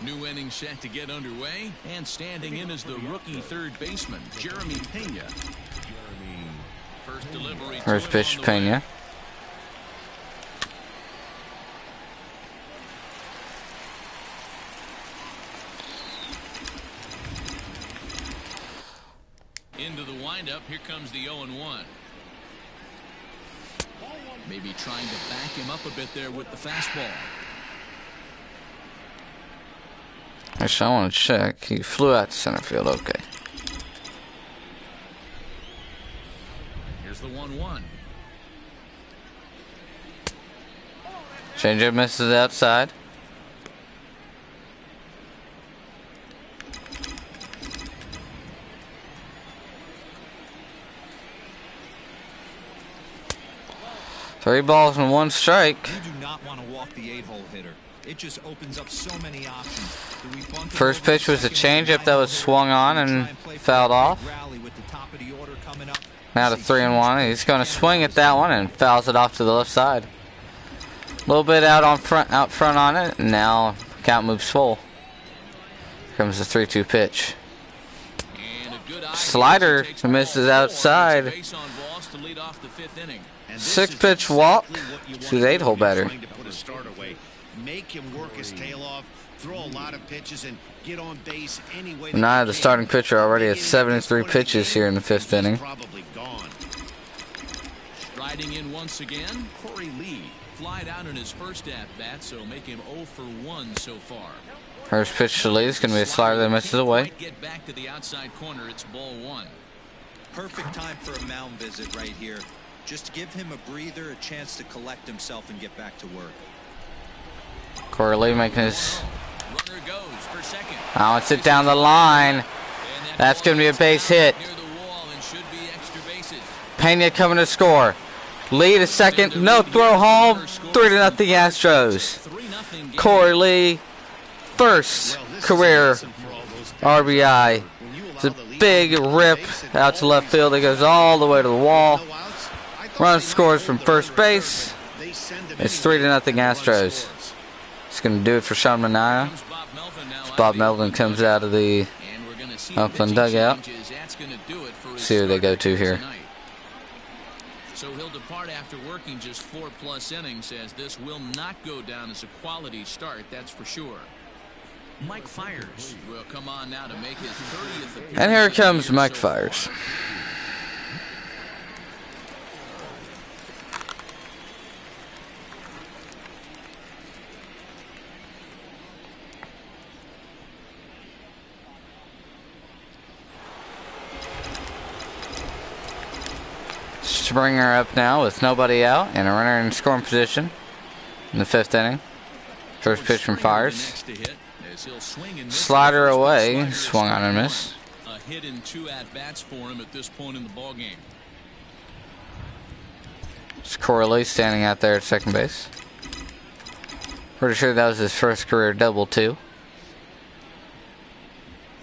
New inning set to get underway, and standing in is the rookie third baseman, Jeremy Pena. First delivery. First pitch, Pena. Into the windup, here comes the 0-1. Maybe trying to back him up a bit there with the fastball. Actually, I want to check. He flew out to center field. Okay. Here's the 1-1. Changeup misses outside. Three balls and 1 strike. You do not want to walk the 8-hole hitter. It just opens up so many options. Do we bunt it First over pitch was a second and changeup that was swung on and fouled off. rally with the top of the order coming up? Now to 3-1. He's going to swing at that one and fouls it off to the left side. A little bit out front on it, and now count moves full. Here comes the 3-2 pitch. Slider misses outside. 6-pitch walk to the 8-hole batter. Make him work his tail off, throw a lot of pitches, and get on base anyway. Now the starting pitcher already has 73 pitches here in the 5th inning. Striding in once again, Corey Lee. Flied out in his first at-bat, so make him 0 for 1 so far. First pitch to Lee is going to be a slider that misses away. Get back to the outside corner. It's ball 1. Perfect time for a mound visit right here. Just give him a breather, a chance to collect himself and get back to work. Corey Lee making his... Runner goes for second. Now it's it down the line. That's going to be a base hit. Near the wall and should be extra bases. Pena coming to score. Lee to second. No throw home. 3-0 Astros. Corey Lee, first career RBI. It's a big rip out to left field. It goes all the way to the wall. Run scores from first base. It's 3-0 Astros. It's going to do it for Sean Manaea. Bob Melvin comes out of the Oakland dugout. See who they go to here. So he'll depart after working just 4+ innings, as this will not go down as a quality start, that's for sure. Mike Fiers will come on now to make his 30th appearance. And here comes Mike Fiers. Springer up now with nobody out and a runner in scoring position in the 5th inning. First pitch from Fiers. Slider away, swung on and missed. A hit in 2 at-bats for him at this point in the ballgame. It's Corey Lee standing out there at second base. Pretty sure that was his first career double too.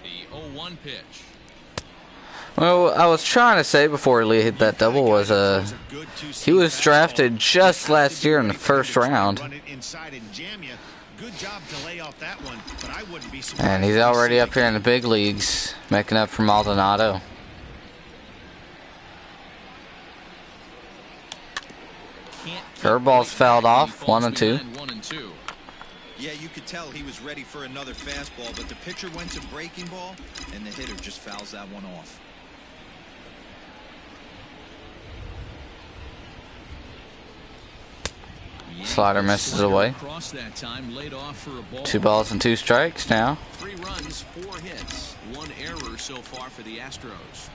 The 0-1 pitch. Well, I was trying to say before Lee hit that double was he was drafted just last year in the 1st round. And he's already up here in the big leagues, making up for Maldonado. Curveball's fouled off, 1-2. Yeah, you could tell he was ready for another fastball, but the pitcher went to breaking ball, and the hitter just fouls that one off. Slider misses away. 2 balls and 2 strikes now. 3 runs, 4 hits, 1 error so far for the Astros.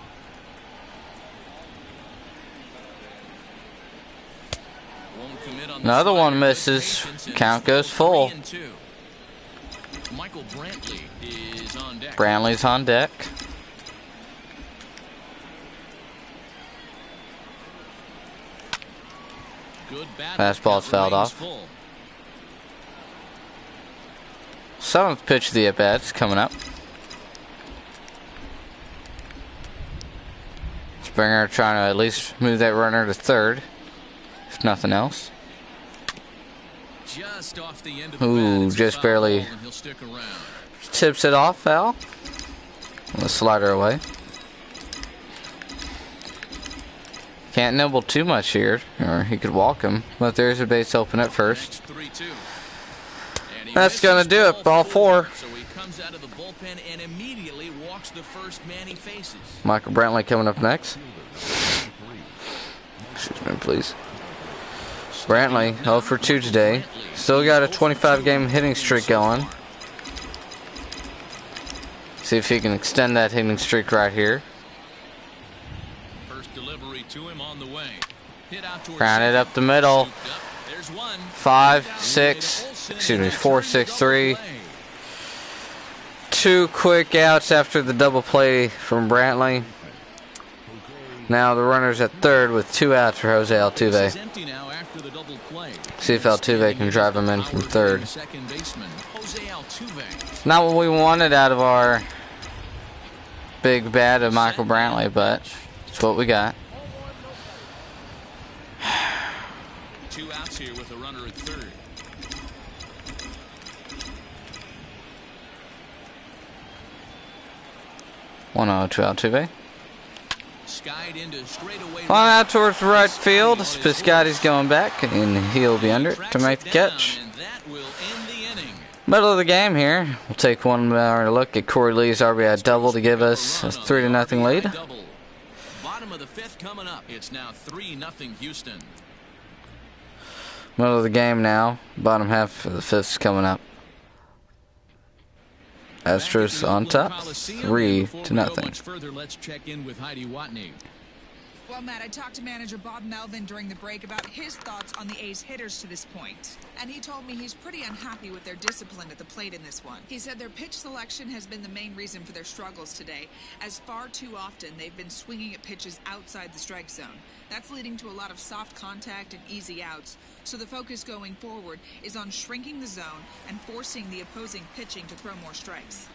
Another one misses. Count goes full. Michael Brantley is on deck. Brantley's on deck. Fastball's fouled off. 7th pitch of the at-bat's coming up. Springer trying to at least move that runner to third, if nothing else. Just off the end of Ooh, just barely tips it off, foul. And the slider away. Can't nibble too much here, or he could walk him, but there's a base open at first. That's going to do it, ball 4. So he comes out of the bullpen and immediately walks the first man he faces. Michael Brantley coming up next. Excuse me, please. Brantley, 0 for 2 today. Still got a 25-game hitting streak going. See if he can extend that hitting streak right here. First delivery to him on the way. Hit out towards Grounded up the middle. There's one. 4-6-3. 2 quick outs after the double play from Brantley. Now the runner's at third with 2 outs for Jose Altuve. Empty now after after the double play. See if Altuve can drive him in from third. Second baseman, Jose Altuve. Not what we wanted out of our big bat of Michael Brantley, but it's what we got. 2 outs here with a runner at third. One out to Altuve. Skied into straightaway. On out towards right field. Piscotty's going back, and he'll be under it to make the catch. And that will end the inning. Middle of the game here. We'll take one more look at Corey Lee's RBI double to give us a 3-0 lead. Bottom of the 5th coming up. It's now 3-0 Houston. Middle of the game now. Bottom half of the 5th's coming up. Astros on top, 3-0. Let's check in with Heidi Watney. Well, Matt, I talked to manager Bob Melvin during the break about his thoughts on the A's hitters to this point. And he told me he's pretty unhappy with their discipline at the plate in this one. He said their pitch selection has been the main reason for their struggles today, as far too often they've been swinging at pitches outside the strike zone. That's leading to a lot of soft contact and easy outs. So the focus going forward is on shrinking the zone and forcing the opposing pitching to throw more strikes.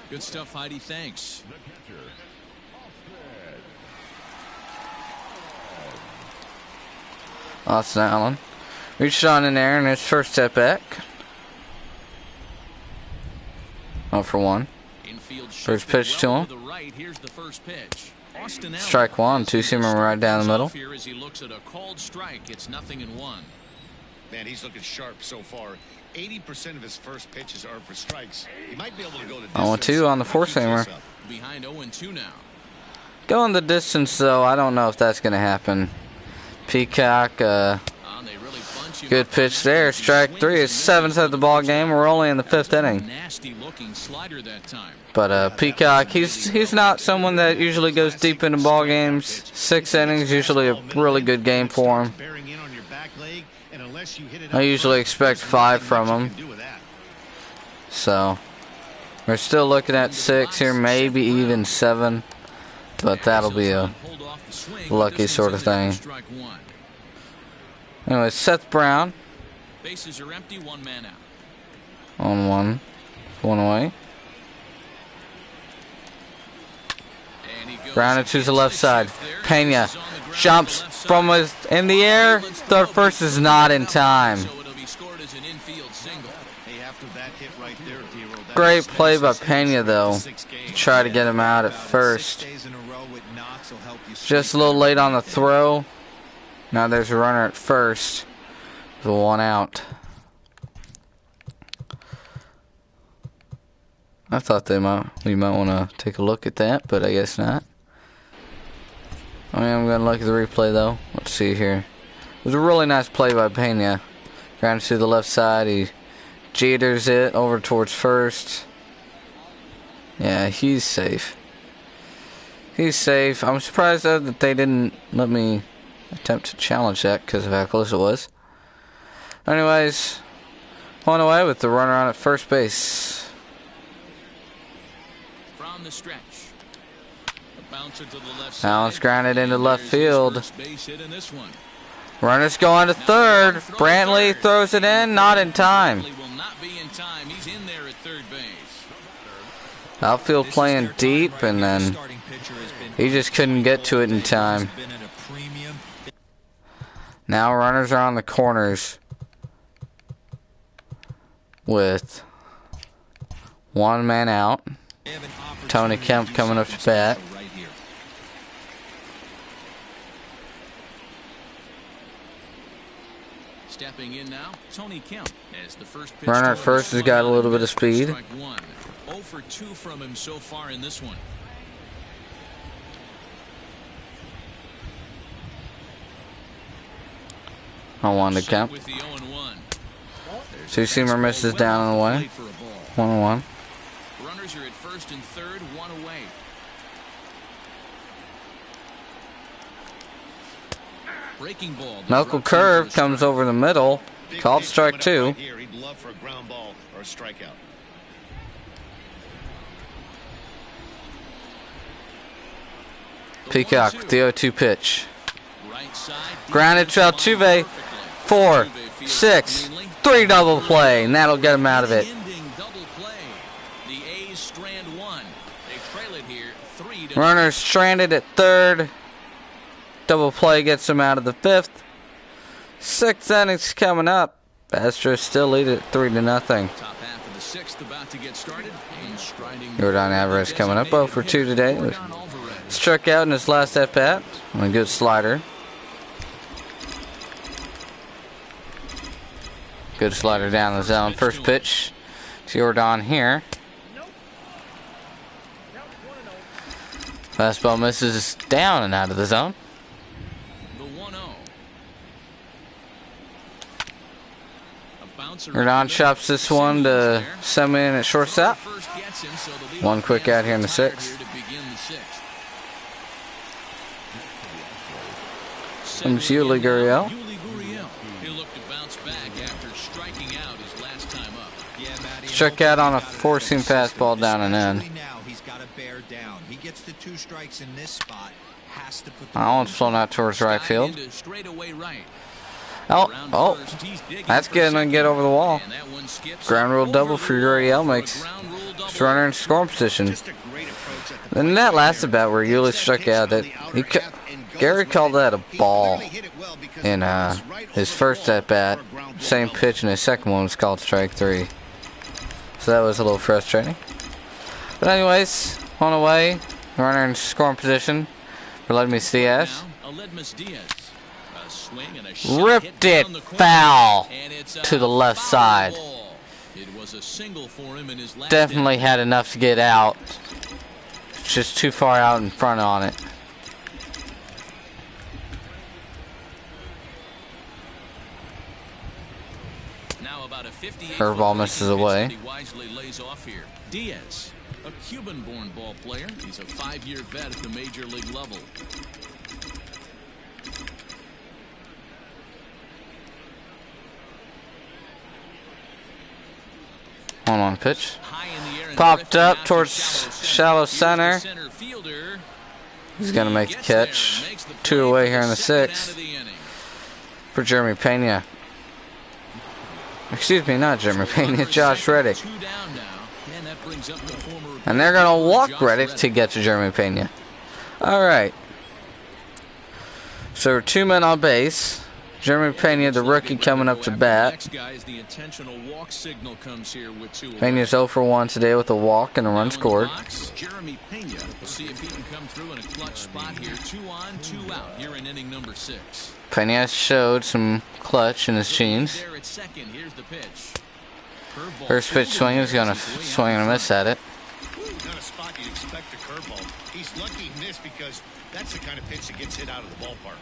Good stuff, Heidi. Thanks. Austin Allen reached on in there in his first step back. 0-for-1. First pitch to him. Strike one, two-seamer right down the middle. Here as he looks at a called strike, it's 0-1. Man, he's looking sharp so far. 80% of his first pitches are for strikes. He might be able to go the distance. 0-2 on the four-seamer. Behind 0-2 now. Going the distance, though, I don't know if that's going to happen. Peacock, good pitch there. Strike 3 is 7th of the ball game. We're only in the 5th inning. Nasty-looking slider that time. But Peacock, he's not someone that usually goes deep into ball games. 6 innings, usually a really good game for him. I usually expect 5 from him. So we're still looking at 6 here, maybe even 7. But that'll be a lucky sort of thing. Anyway, Seth Brown. Bases are empty, 1 man out. On one away. Grounded to the left side. Pena jumps from in the air. Third first is not in time. Great play by Pena, though. Try to get him out at first. Just a little late on the throw. Now there's a runner at first. The 1 out. I thought we might want to take a look at that, but I guess not. I'm going to look at the replay, though. Let's see here. It was a really nice play by Pena. Grounded to the left side. He jeters it over towards first. Yeah, he's safe. He's safe. I'm surprised, though, that they didn't let me attempt to challenge that because of how close it was. Anyways, one away with the runner on at first base. From the stretch. Now it's grounded into left field. Runners going to third. Brantley throws it in, not in time. Outfield playing deep, and then he just couldn't get to it in time. Now runners are on the corners with 1 man out. Tony Kemp coming up to bat. Stepping in now, Tony Kemp as the first pitch. Runner at first has got a little bit of speed. 0-for-2 from him so far in this one. On 1 to Kemp. Two-seamer misses down and away. 1-1. Runners are at first and third, 1 away. Breaking ball. Knuckle curve comes over the middle. Called strike 2. He'd love for a ground ball or a strikeout. Peacock with the 0-2 pitch. Grounded to Altuve. 4, 6, 3 double play, and that'll get him out of it. Runner stranded at third. Double play gets him out of the 5th. 6th inning's coming up. Astros still lead it 3-0. Jordan Alvarez coming up 0 for 2 today. Struck out in his last at bat. A good slider. Good slider down the zone. First pitch to Jordan here. Fastball misses down and out of the zone. Jordan chops this one to Semien at shortstop. One quick out here in the 6th. Comes Yuli Gurriel. Struck out on a four-seam fastball down and in. That one's flown out towards right field. Oh, that's getting to get over the wall. Ground rule double for Gurriel makes his runner in scoring position. And that last at bat where Yuli struck out, Gary called that a ball in his first at bat. Same pitch, and his second one was called strike 3. So that was a little frustrating. But anyways, on the way, runner in scoring position for Ledmus Diaz. Ripped it foul to the left side. Definitely had enough to get out. Just too far out in front on it. Curveball misses away. Diaz, a Cuban-born ball player. He's a 5-year vet at the major league level. On pitch. Popped up towards shallow center. He's going to make the catch. 2 away here in the 6th for Jeremy Pena. Excuse me, not Jeremy Pena, Josh Reddick. And they're going to walk Reddick to get to Jeremy Pena. Alright. So 2 men on base. Jeremy Pena, the rookie, coming up to bat. Pena's 0 for 1 today with a walk and a run scored. Jeremy Pena will see if he can come through in a clutch spot here. 2 on, 2 out here in inning number 6. Pena showed some clutch in his jeans. First pitch swing is going to swing and a miss at it. Not a spot you'd expect a curveball. He's lucky he missed because that's the kind of pitch that gets hit out of the ballpark.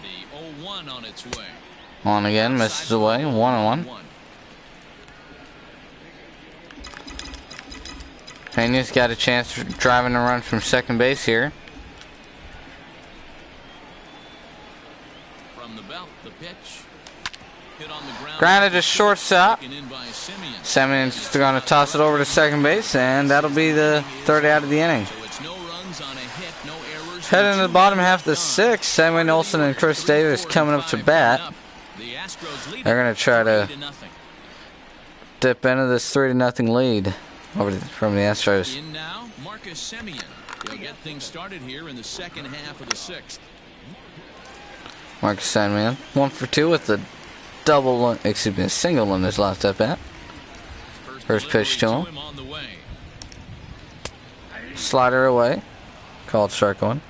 The 0-1 on its way. On again, misses away. 1-1. Pena's got a chance for driving a run from second base here. From the belt, the pitch. Hit on the ground. Grounded to shortstop. Semien's going to toss it over to second base, and that'll be the 3rd out of the inning. Heading to the bottom half of the 6th, Semien Olsen and Chris Davis coming up to bat. They're going to try to dip into this 3-0 lead from the Astros. In now, Marcus Semien. They'll get things started here in the second half of the 6th. Marcus Semien, 1 for 2 with the single in his last at bat. First pitch to him. Slider away. Called strike 1.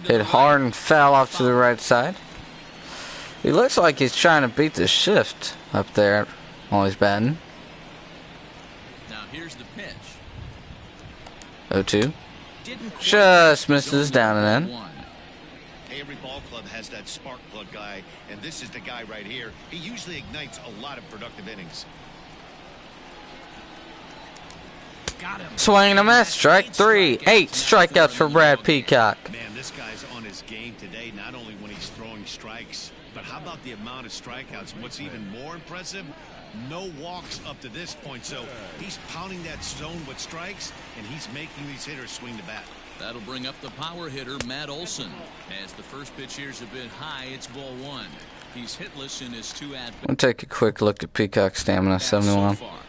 Hit hard and foul off to the right side. He looks like he's trying to beat the shift up there while he's batting. Now here's the pitch. 0-2. Just misses down and in. Every ball club has that spark plug guy, and this is the guy right here. He usually ignites a lot of productive innings. Swing and a miss. Strike 3. 8 strikeouts for Brad Peacock. Man, this guy's on his game today, not only when he's throwing strikes, but how about the amount of strikeouts? And what's even more impressive, No walks up to this point, so he's pounding that zone with strikes, and he's making these hitters swing the bat. That'll bring up the power hitter, Matt Olson. As the first pitch here's a bit high, it's ball one. He's hitless in his 2 at-bats. We'll take a quick look at Peacock's stamina, 71. So far.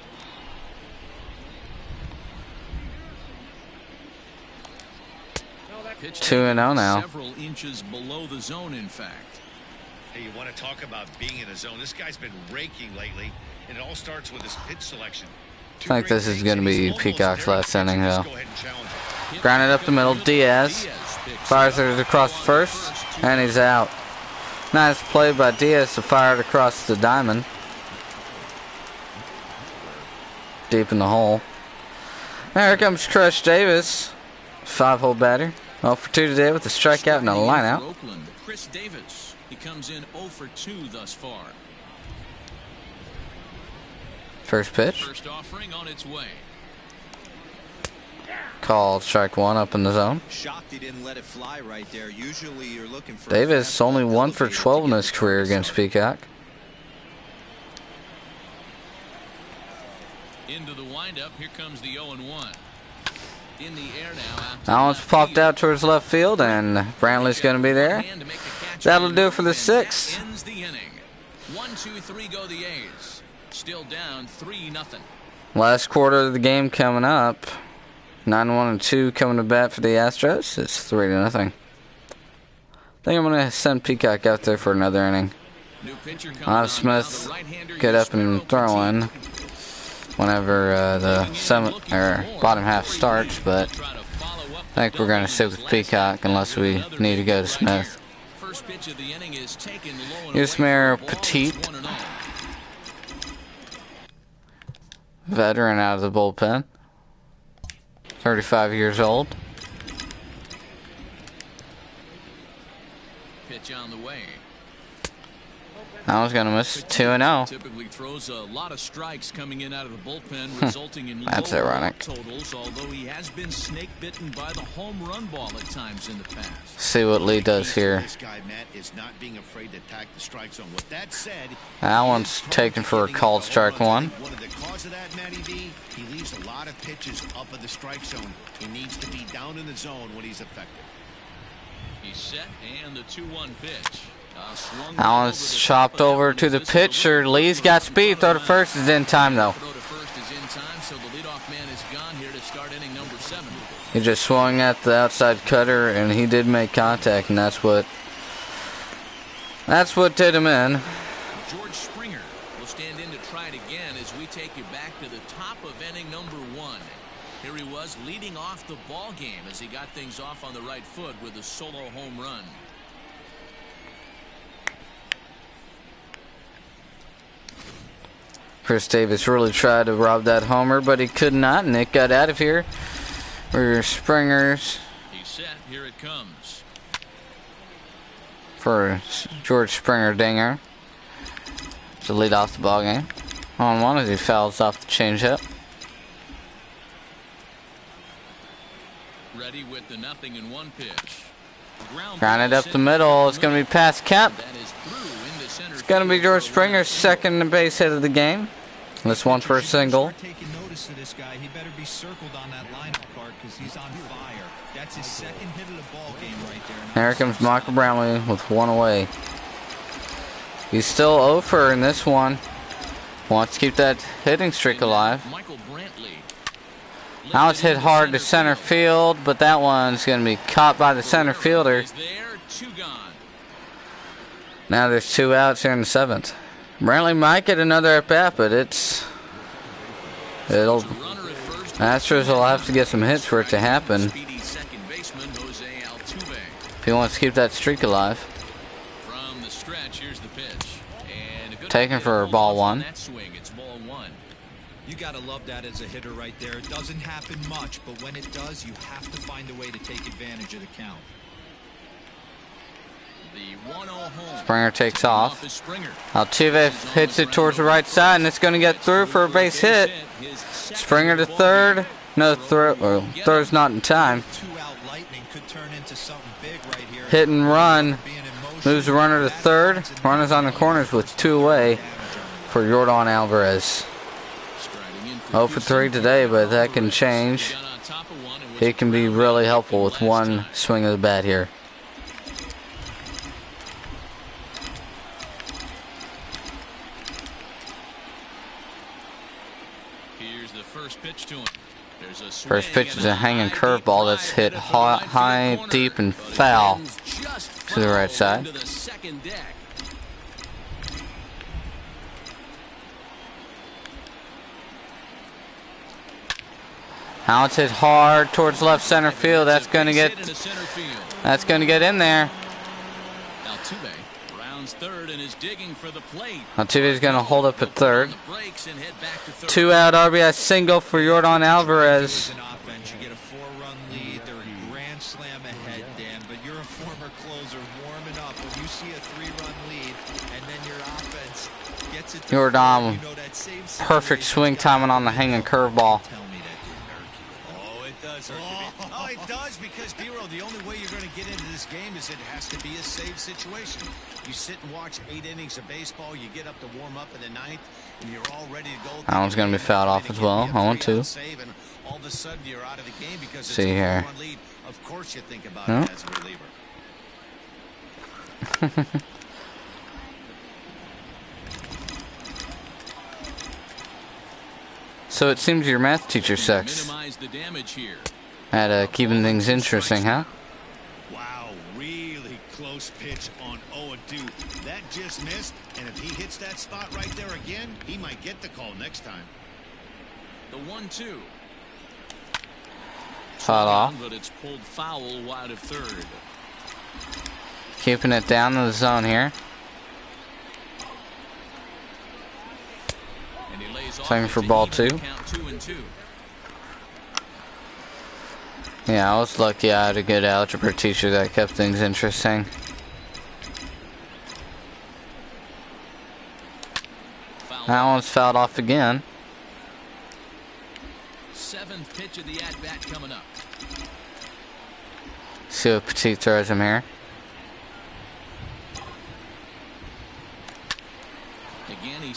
2-0 now. Several inches below the zone, in fact. Hey, you want to talk about being in a zone? This guy's been raking lately, and it all starts with his pitch selection. I think this is going to be Peacock's last inning, though. Grounded up the middle. Diaz fires it across the first, and he's out. Nice play by Diaz to fire it across the diamond. Deep in the hole. Here comes Crush Davis. 5-hole batter. 0 for 2 today with a strikeout and a lineout. Chris Davis. He comes in 0 for 2 thus far. First pitch. First offering on its way. Called strike 1 up in the zone. Shocked he didn't let it fly right there. Usually you're looking for Davis only 1 for 12 in his career against Peacock. Into the windup. Here comes the 0-1. In the air now. That one's popped out towards left field, and Brantley's going to be there. That'll do it for the 6th. Ends the inning. 1-2-3 go the A's. Still down 3-0. Last quarter of the game coming up. 9-1-2 coming to bat for the Astros. It's 3-0. I think I'm going to send Peacock out there for another inning. I'll have Smith get up and throw in whenever the bottom half starts, but I think we're going to stick with Peacock unless we need to go to Smith. Here's Mayor Petite, veteran out of the bullpen, 35 years old. Pitch on the way. I was gonna miss 2-0. Typically throws a lot of strikes coming in out of the bullpen, resulting in That's lower ironic. totals. Although he has been snake bitten by the home run ball at times in the past. See what Lee does here. This guy, Matt, is not being afraid to attack the strike zone. With that said, That one's taken for a called strike 1. One of the cause of that, Matty B, he leaves a lot of pitches up in the strike zone. He needs to be down in the zone when he's effective. He's set, and the 2-1 pitch. That one's chopped over to the pitcher. Lee's got speed. Throw to first is in time, though. Throw to first is in time, so the leadoff man is gone here to start inning number 7. He just swung at the outside cutter, and he did make contact, and that's what did him in. George Springer will stand in to try it again as we take you back to the top of inning number 1. Here he was leading off the ball game as he got things off on the right foot with a solo home run. Chris Davis really tried to rob that homer, but he could not. Nick got out of here for Springer's. He's set. Here it comes. For George Springer dinger to lead off the ball game. 1-1 as he fouls off the changeup. Ready with the 0-1 pitch. Grounded up the middle. It's going to be past Kemp. It's going to be George Springer's second base hit of the game. This one for a single. Taking notice of this guy, he better be circled on that lineup card because he's on fire. That's his second hit of the ball game right there. Here comes Michael Brownlee with 1 away. He's still over in this one. Wants to keep that hitting streak alive. Now it's hit hard to center field, but that one's going to be caught by the center fielder. Now there's 2 outs here in the 7th. Brantley might get another at bat, but Astros will have to get some hits for it to happen if he wants to keep that streak alive. Taken for ball 1. You gotta love that as a hitter right there. It doesn't happen much, but when it does, you have to find a way to take advantage of the count. Springer takes off. Altuve hits it towards the right side, and it's going to get through for a base hit. Springer to third. No throw. Throw's not in time. Hit and run. Moves the runner to third. Runners on the corners with 2 away. for Yordan Alvarez. 0 for 3 today, but that can change. He can be really helpful with one swing of the bat here. Here's the first pitch to him. First pitch is a hanging curveball that's hit high, deep, and foul to the right side. Now it's hit hard towards left center field. That's going to get in there. Altuve's going to hold up at third. 2 out RBI single for Yordan Alvarez. You get a 4-run lead. They're a grand slam ahead, Dan, but you're a former closer warming up. When you see a 3-run lead and then your offense gets it to Yordan, you know that same perfect swing timing on the hanging curveball. Oh, it does, because, Dero, the only way you're going to get into this game is it has to be a save situation. You sit and watch 8 innings of baseball, you get up to warm up in the 9th, and you're all ready to go. That one's going to be fouled off as well. 0-2. All of a sudden, you're out of the game because it's See here. a 4-run lead. Of course you think about it as a reliever. So it seems your math teacher sucks at keeping things interesting, huh? Wow, really close pitch on 0-2. That just missed, and if he hits that spot right there again, he might get the call next time. The 1-2. Foul off. But it's pulled foul wide of third. Keeping it down in the zone here. Swinging for ball 2. Yeah, I was lucky I had a good algebra teacher that kept things interesting. That one's fouled off again. 7th pitch of the at-bat coming up. See what Petit throws him here.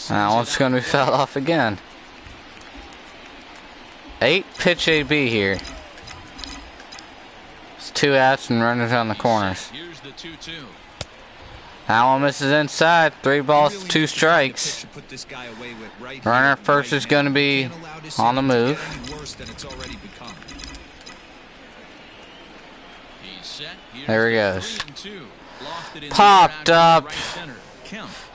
That one's going to be fouled off again. 8 pitch AB here. It's 2 outs and runners on the corners. Here's the 2-2. That one misses inside. 3 balls, 2 strikes. Runner first is going to be on the move. There he goes. Popped up.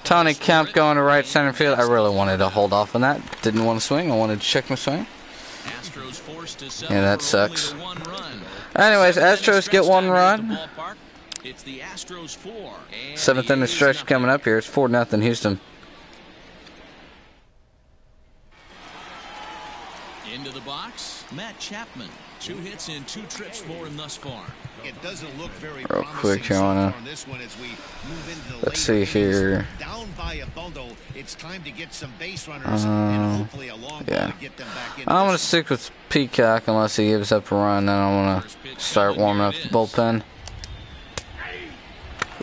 Tony Kemp going to right center field. I really wanted to hold off on that. Didn't want to swing. I wanted to check my swing. Yeah, that sucks. Anyways, Astros get 1 run. 7th inning stretch coming up here. It's 4-0 Houston. Into the box, Matt Chapman. 2 hits and 2 trips for him thus far. It doesn't look very real quick here, let's see here. Down by a bundle, it's time to get some base runners and hopefully a long ball to get them back in. I'm going to stick with Peacock unless he gives up a run. Then I want to start warming up the bullpen.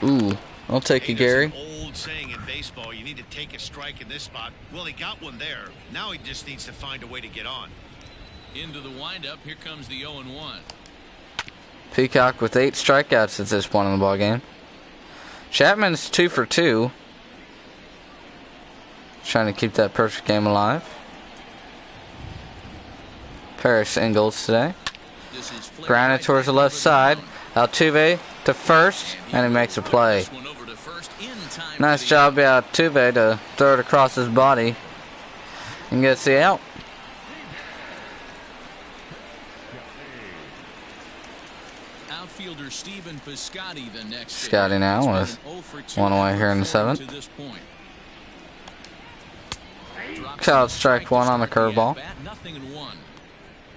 Ooh, I'll take you, Gary. Old saying in baseball, you need to take a strike in this spot. Well, he got one there. Now he just needs to find a way to get on. Into the windup, here comes the 0-1. Peacock with 8 strikeouts at this point in the ballgame. Chapman's 2 for 2. Trying to keep that perfect game alive. Paris Ingalls today. Grounded towards the left side. Altuve to first, and he makes a play. Nice job by Altuve to throw it across his body and gets the out. Outfielder Stephen Piscotty the next. Piscotty now with 1 away here in the 7th. Called strike 1 on the curveball.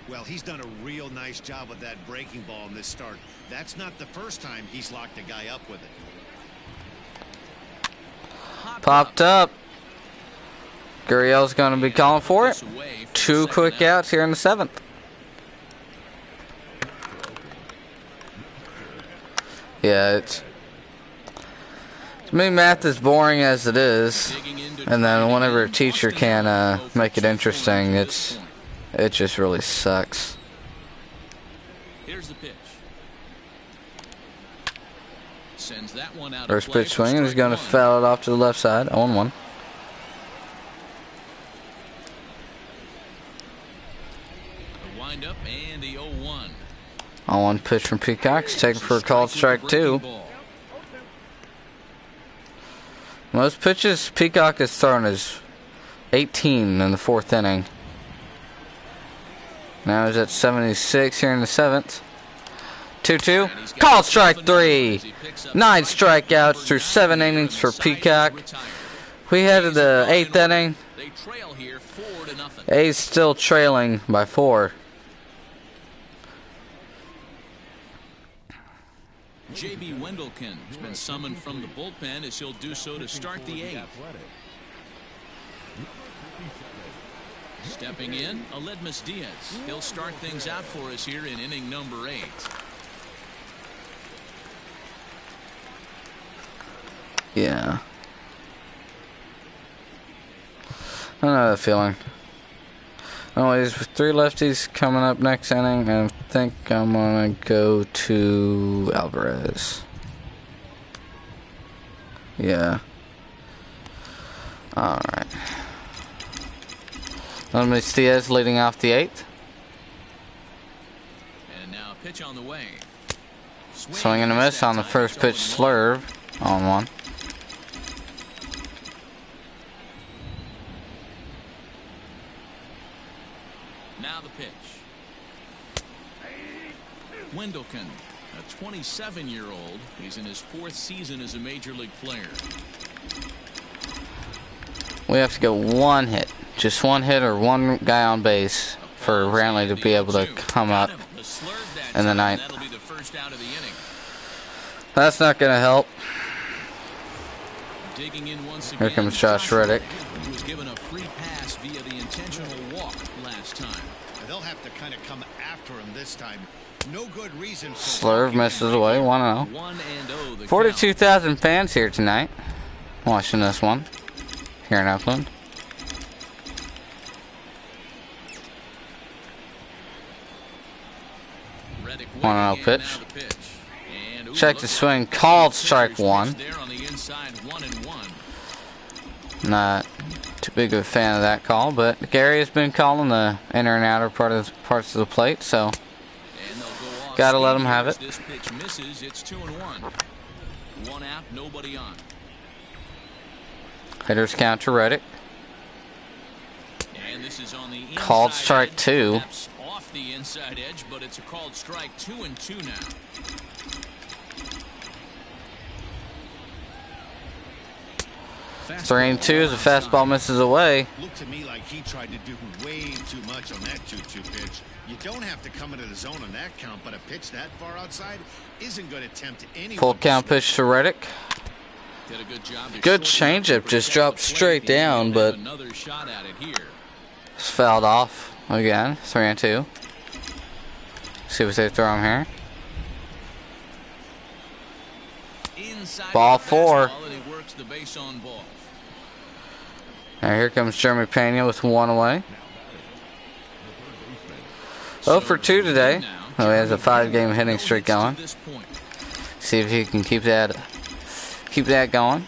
Well, he's done a real nice job with that breaking ball in this start. That's not the first time he's locked a guy up with it. Popped up. Gurriel's going to be calling for it. 2 quick outs here in the 7th. Yeah, it's To me, math is boring as it is, and then whenever a teacher can make it interesting, it just really sucks. Here's the pitch. Sends that one out. First pitch swing, and he's going to foul it off to the left side. 0-1. The windup and the 0-1. 0-1 pitch from Peacock. He's taken for a called strike 2. Most pitches Peacock has thrown is 18 in the 4th inning. Now he's at 76 here in the 7th. 2-2. Called strike 3. 9 strikeouts through 7 innings for Peacock. We headed the 8th inning. A's still trailing by 4. J.B. Wendelken has been summoned from the bullpen as he'll do so to start the 8th. Stepping in, Aledmus Diaz. He'll start things out for us here in inning number 8. Yeah. I don't know the feeling. Anyways, with 3 lefties coming up next inning, I think I'm going to go to Alvarez. Yeah. Alright. Aledmus Diaz leading off the 8th. And now a pitch on the way. Swing and a miss on the first pitch slurve. 0-1. Now the pitch. Wendelken, a 27-year-old. He's in his 4th season as a major league player. We have to go 1 hit. Just 1 hit or 1 guy on base for Brantley to be able to come up in the 9th. That's not going to help. Here comes Josh Reddick. He was given a free pass via the intentional walk last time. They'll have to kind of come after him this time. No good reason for Slurve misses away. 1-0. 42,000 fans here tonight watching this one here in Oakland. Reddick 1-0 pitch. And Check the swing. Called strike 1. there on the inside, 1-1. Not too big of a fan of that call, but Gary has been calling the inner and outer parts of the plate, so gotta let him have it. This pitch misses. It's 2-1. 1 out, nobody on. Hitters count to Reddick. And this is on the Called inside strike edge. 2. Taps off the inside edge, but it's a called strike 2-2 now. Fastball 3-2 as the fastball misses away. Looked to me like he tried to do way too much on that 2-2 pitch. You don't have to come into the zone on that count, but a pitch that far outside isn't going to tempt anyone. Full count pitch to Reddick. Did a good job to Good short the changeup, just dropped straight down, but another shot at it here. it's fouled off again. 3-2. See what they throw him here. Inside Ball the 4. fastball, and he works the base on ball. Now here comes Jeremy Pena with 1 away. 0 for 2 today. Oh, he has a 5-game hitting streak going. See if he can keep that going.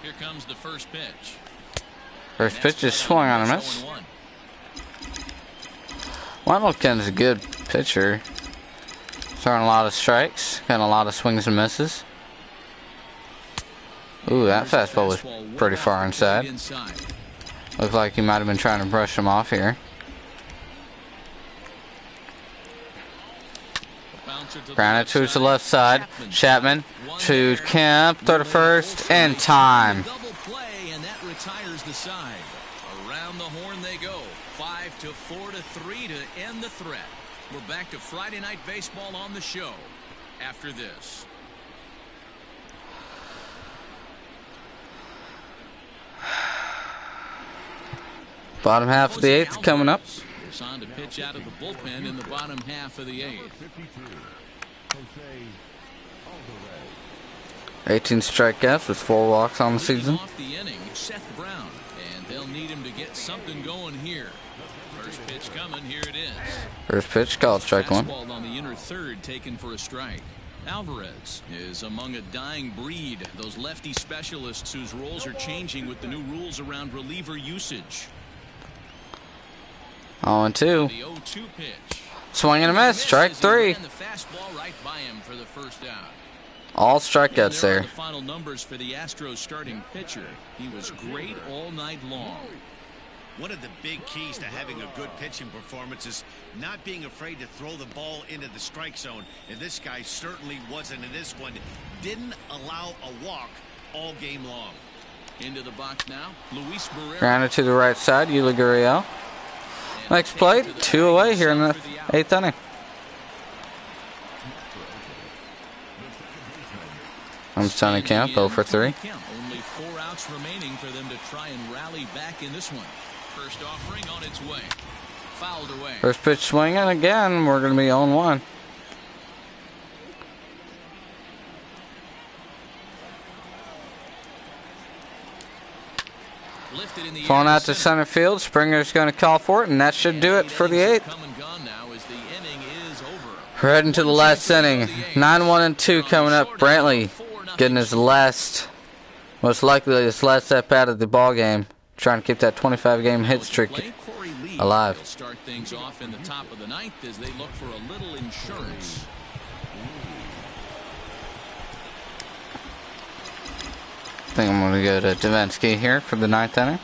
Here comes the first pitch. First pitch is swung on a miss. Wendelken's a good pitcher. Throwing a lot of strikes, got a lot of swings and misses. Ooh, that fastball was pretty far inside. Looked like he might have been trying to brush him off here. Grounded to the left side. Chapman to Kemp, throw to first, in time. Double play, and that retires the side. Around the horn they go. 5-4 to 3 to end the threat. We're back to Friday Night Baseball on the show after this. Bottom half of the 8th coming up. It's on to pitch out of the bullpen in the bottom half of the 8th. 18 strikeouts with 4 walks on the season. Off the inning, Seth Brown, and they'll need him to get something going here. First pitch coming, here it is. First pitch, called strike one. Fastball on the inner third, taken for a strike. Alvarez is among a dying breed, those lefty specialists whose roles are changing with the new rules around reliever usage. 0-2. The 0-2 pitch. Swing and a miss, strike 3. The fastball right by him for the first out. All strikeouts There are there. the final numbers for the Astros starting pitcher. He was great all night long. One of the big keys to having a good pitching performance is not being afraid to throw the ball into the strike zone. And this guy certainly wasn't in this one. Didn't allow a walk all game long. Into the box now, Luis Barrera. Grounded to the right side, Yuli Gurriel. Next play, 2 away here in the 8th inning. I'm Sonny Camp, 0 for 3. Only 4 outs remaining for them to try and rally back in this one. First offering on its way. Fouled away. First pitch swinging again. We're going to be 0-1. Lifted in the Falling air out to center field. Springer's going to call for it, and that should do it for the 8th. Come and gone now as the inning is over. We're heading to the last inning. 9-1-2 coming up. Brantley getting his last, most likely his last at bat of the ball game, trying to keep that 25-game hit streak alive. They'll start things off in the top of the 9th as they look for a little insurance. I think I'm going to go to Davinsky here for the 9th inning.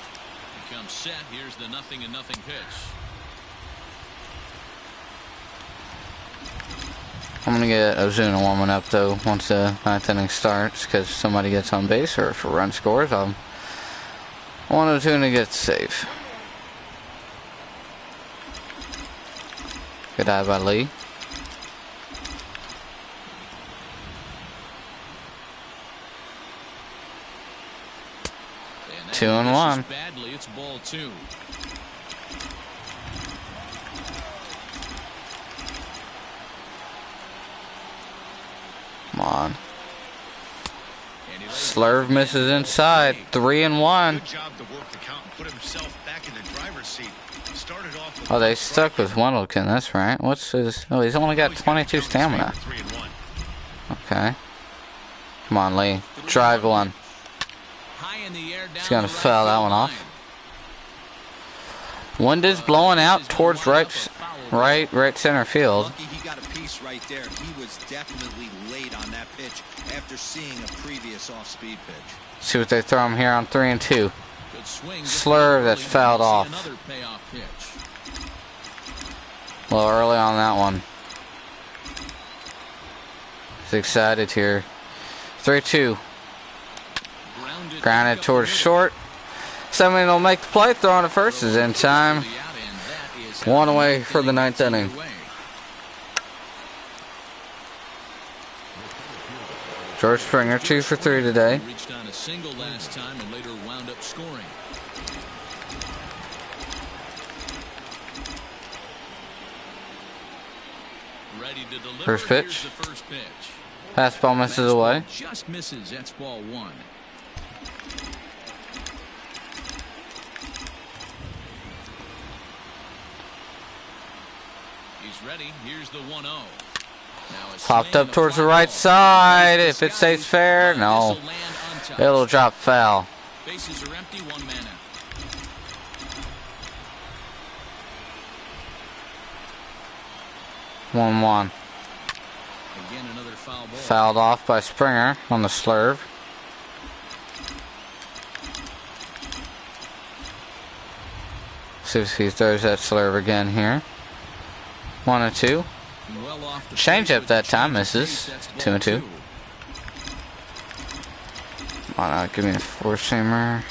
Becomes set. Here's the 0-0 pitch. I'm going to get Ozuna warming up, though, once the 9th inning starts, because somebody gets on base or if a run scores, I want Ozuna to get safe. Good eye by Lee. And 2-1. Badly, it's ball 2. Come on. Slurve misses inside. 3-1. Good job to work the count and put himself back in the driver's seat. Started off with Oh, they stuck with Wendelken. That's right. What's his? Oh, he's only got 22 stamina. 3-1. Okay. Come on, Lee. Drive one. High in the air, He's going to foul that one off. Wind is blowing out towards right center field. Lucky he got a piece right there. He was definitely late on that pitch after seeing a previous off-speed pitch. See what they throw him here on 3-2. Good swing. Slurve that's fouled off. Another payoff pitch. A little early on that one. He's excited here. 3-2. Grounded towards short. Somebody will make the play. Throwing to first is in time. 1 away for the 9th inning. George Springer 2 for 3 today. Reached on a single last time and later wound up scoring. Ready to deliver. First pitch. Here's the first pitch. Fastball misses away. Just misses. That's ball 1. He's ready. Here's the 1-0. Now a Popped swing up and a towards the fly right ball. side. The If it sky stays is fair, blue. no. This'll land untouched. It'll drop foul. Bases are empty. 1 man out. One. Again, another foul ball. Fouled off by Springer on the slurve. See if he throws that slurve again here. 1-2. Well off the Change plate up with that the time change of misses. pace. That's ball 2-2. 2. Why not give me a four-seamer?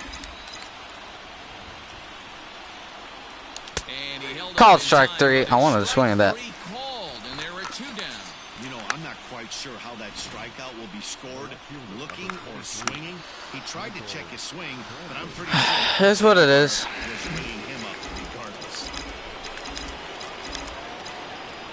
And he held up Called in strike time, 3. but I wanted to it's swing at that. strike 3 called, and there were 2 down. You know, I'm not quite sure how that strikeout will be scored. Looking or swinging. He tried to check his swing, but I'm pretty sure That's what it is. was ringing him up regardless.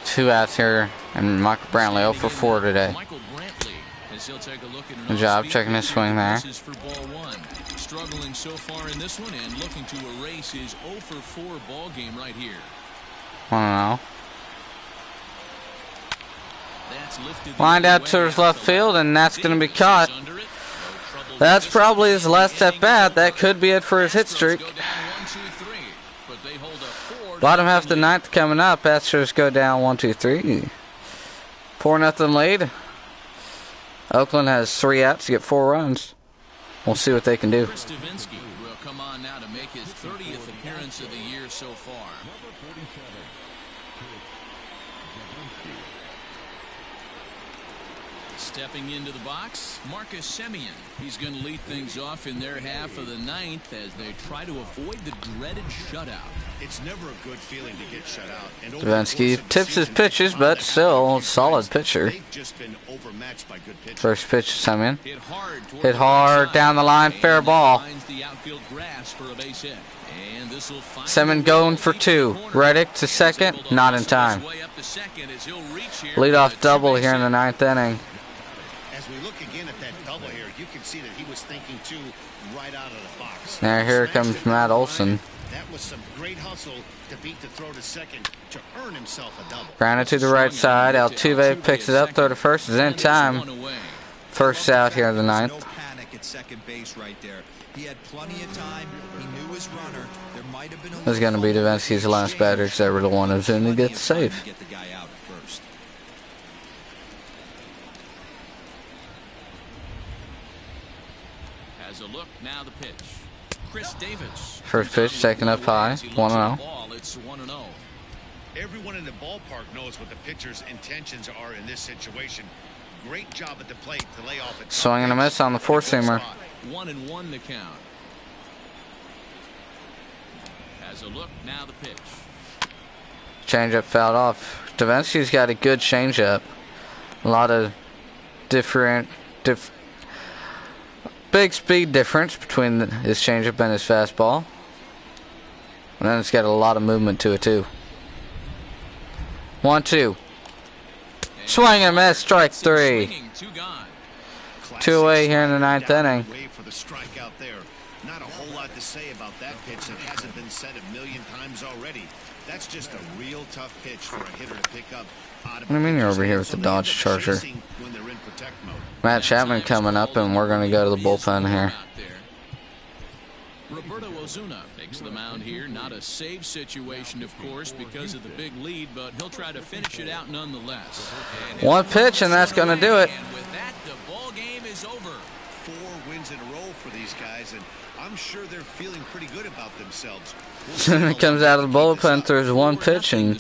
2 outs here, and Michael Brantley 0 for 4 today. Michael Brantley has as he'll take a look at an Good job off-speed checking his pitch. swing there. This is for ball one. Struggling so far in this one and looking to erase his 0 for 4 ball game right here. I don't know. That's lifted the Lined other out way to his left field, and that's going to be caught. Under it. No trouble That's with this probably one. his last at bat. That could be it for his hit streak. Astros go down 1-2-3, but they hold a 4-0 Bottom half of the lead. ninth coming up. Astros go down 1-2-3. 4-0 lead. Oakland has 3 outs to get 4 runs. We'll see what they can do. Chris Davinsky will come on now to make his 30th appearance of the year so far. Stepping into the box, Marcus Semien. He's going to lead things off in their half of the ninth as they try to avoid the dreaded shutout. It's never a good feeling to get shut out. And over Davinsky the course of the tips his season, pitches, found but that still happen a few solid times. pitcher. They've just been overmatched by good pitchers. First pitch to Semien. Hit hard down the line, fair ball. Semien going for 2. Reddick to second, not in time. Leadoff double here in the ninth inning. As we look again at that double here, you can see that he was thinking too right out of the box. Now here Smashed comes it to Matt the line. Olson. That was some great hustle to beat the throw to second to earn himself a double. Grounded to the right side. Altuve picks it up. Throw to first is in time. First out here in the ninth. No panic at second base right there. He had plenty of time. He knew his runner. There might have been a This is going to be Davinsky's last batter because they were the one who's going to get the save. Get the guy out at first. Has a look, now the pitch. Chris Davis. First pitch taken up high. 1-0. It's 1-0. Everyone in the ballpark knows what the pitcher's intentions are in this situation. Great job at the plate to lay off a Swing and a miss on the four-seamer. 1-1 the count. Has a look, now the pitch. Changeup fouled off. Davinsky's got a good changeup. A lot of big speed difference between his changeup and his fastball. And then it's got a lot of movement to it too. 1-2. Swing and a miss, strike 3. Swinging, 2 gone. 2 away here in the ninth inning. For the strikeout there. Not a whole lot to say about that pitch that hasn't been said a million times already. That's just a real tough pitch for a hitter to pick up. What do you mean you're over here with the Dodge Charger? When they're in protect mode. Matt Chapman coming up, and we're going to go to the bullpen here. Roberto Ozuna takes the mound here. Not a save situation, of course, because of the big lead, but he'll try to finish it out nonetheless. One pitch, and that's going to do it. And with that, the ball game is over. 4 wins in a row for these guys, and I'm sure they're feeling pretty good about themselves. He comes out of the bullpen, throws one pitch, and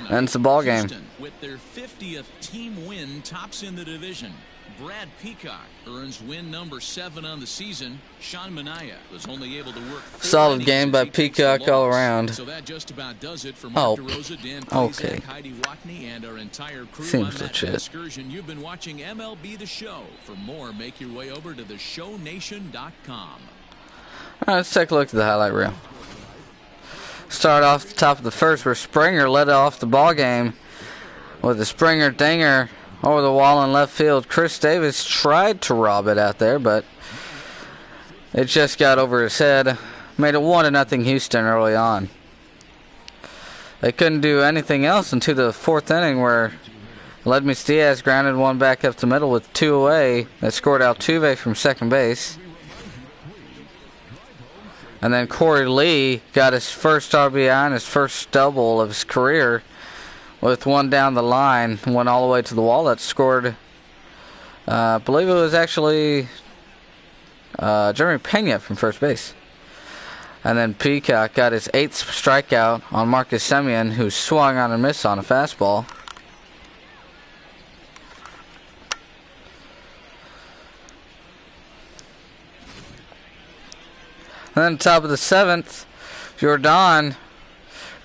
ends the ball game. Houston, with their 50th team win, tops in the division. Brad Peacock earns win number 7 on the season. Sean Manaea was only able to work 4 Solid innings game as by he takes Peacock the all loss. around. So that just about does it for Mark DeRosa, Dan Plesac, okay. Heidi Watney, and our entire crew. Seems I'm Matt legit. Excursion. You've been watching MLB The Show. For more, make your way over to theshownation.com. All right, let's take a look at the highlight reel. Start off the top of the first where Springer led off the ball game with a Springer dinger over the wall in left field. Chris Davis tried to rob it out there, but it just got over his head. Made it 1-0 Houston early on. They couldn't do anything else until the 4th inning where Ledmus Diaz grounded one back up the middle with 2 away. That scored Altuve from second base. And then Corey Lee got his first RBI and his first double of his career with one down the line, went all the way to the wall. That scored, I believe it was actually Jeremy Pena from first base. And then Peacock got his 8th strikeout on Marcus Semien, who swung on a miss on a fastball. And then top of the 7th, Jordan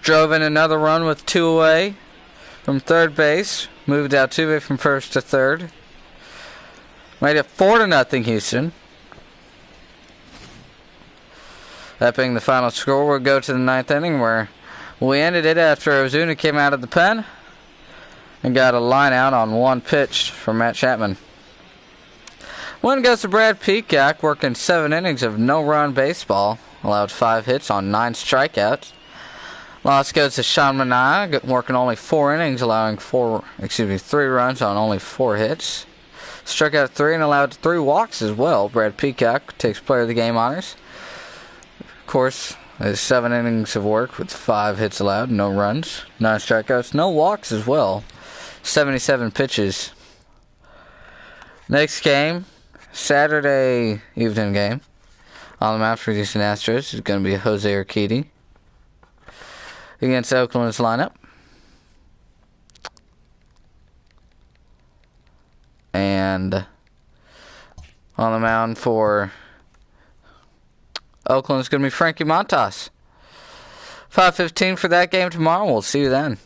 drove in another run with 2 away from third base. Moved Altuve from first to third. Made it 4-0 Houston. That being the final score, we'll go to the 9th inning where we ended it after Ozuna came out of the pen and got a line out on one pitch from Matt Chapman. One goes to Brad Peacock, working 7 innings of no-run baseball. Allowed 5 hits on 9 strikeouts. Loss goes to Sean Manaea, working only 4 innings, allowing 3 runs on only 4 hits. Struck out 3 and allowed 3 walks as well. Brad Peacock takes player of the game honors. Of course, there's 7 innings of work with 5 hits allowed, no runs, 9 strikeouts, no walks as well. 77 pitches. Next game, Saturday evening game. On the mound for the Houston Astros is going to be Jose Urquidy against Oakland's lineup. And on the mound for Oakland is going to be Frankie Montas. 5:15 for that game tomorrow. We'll see you then.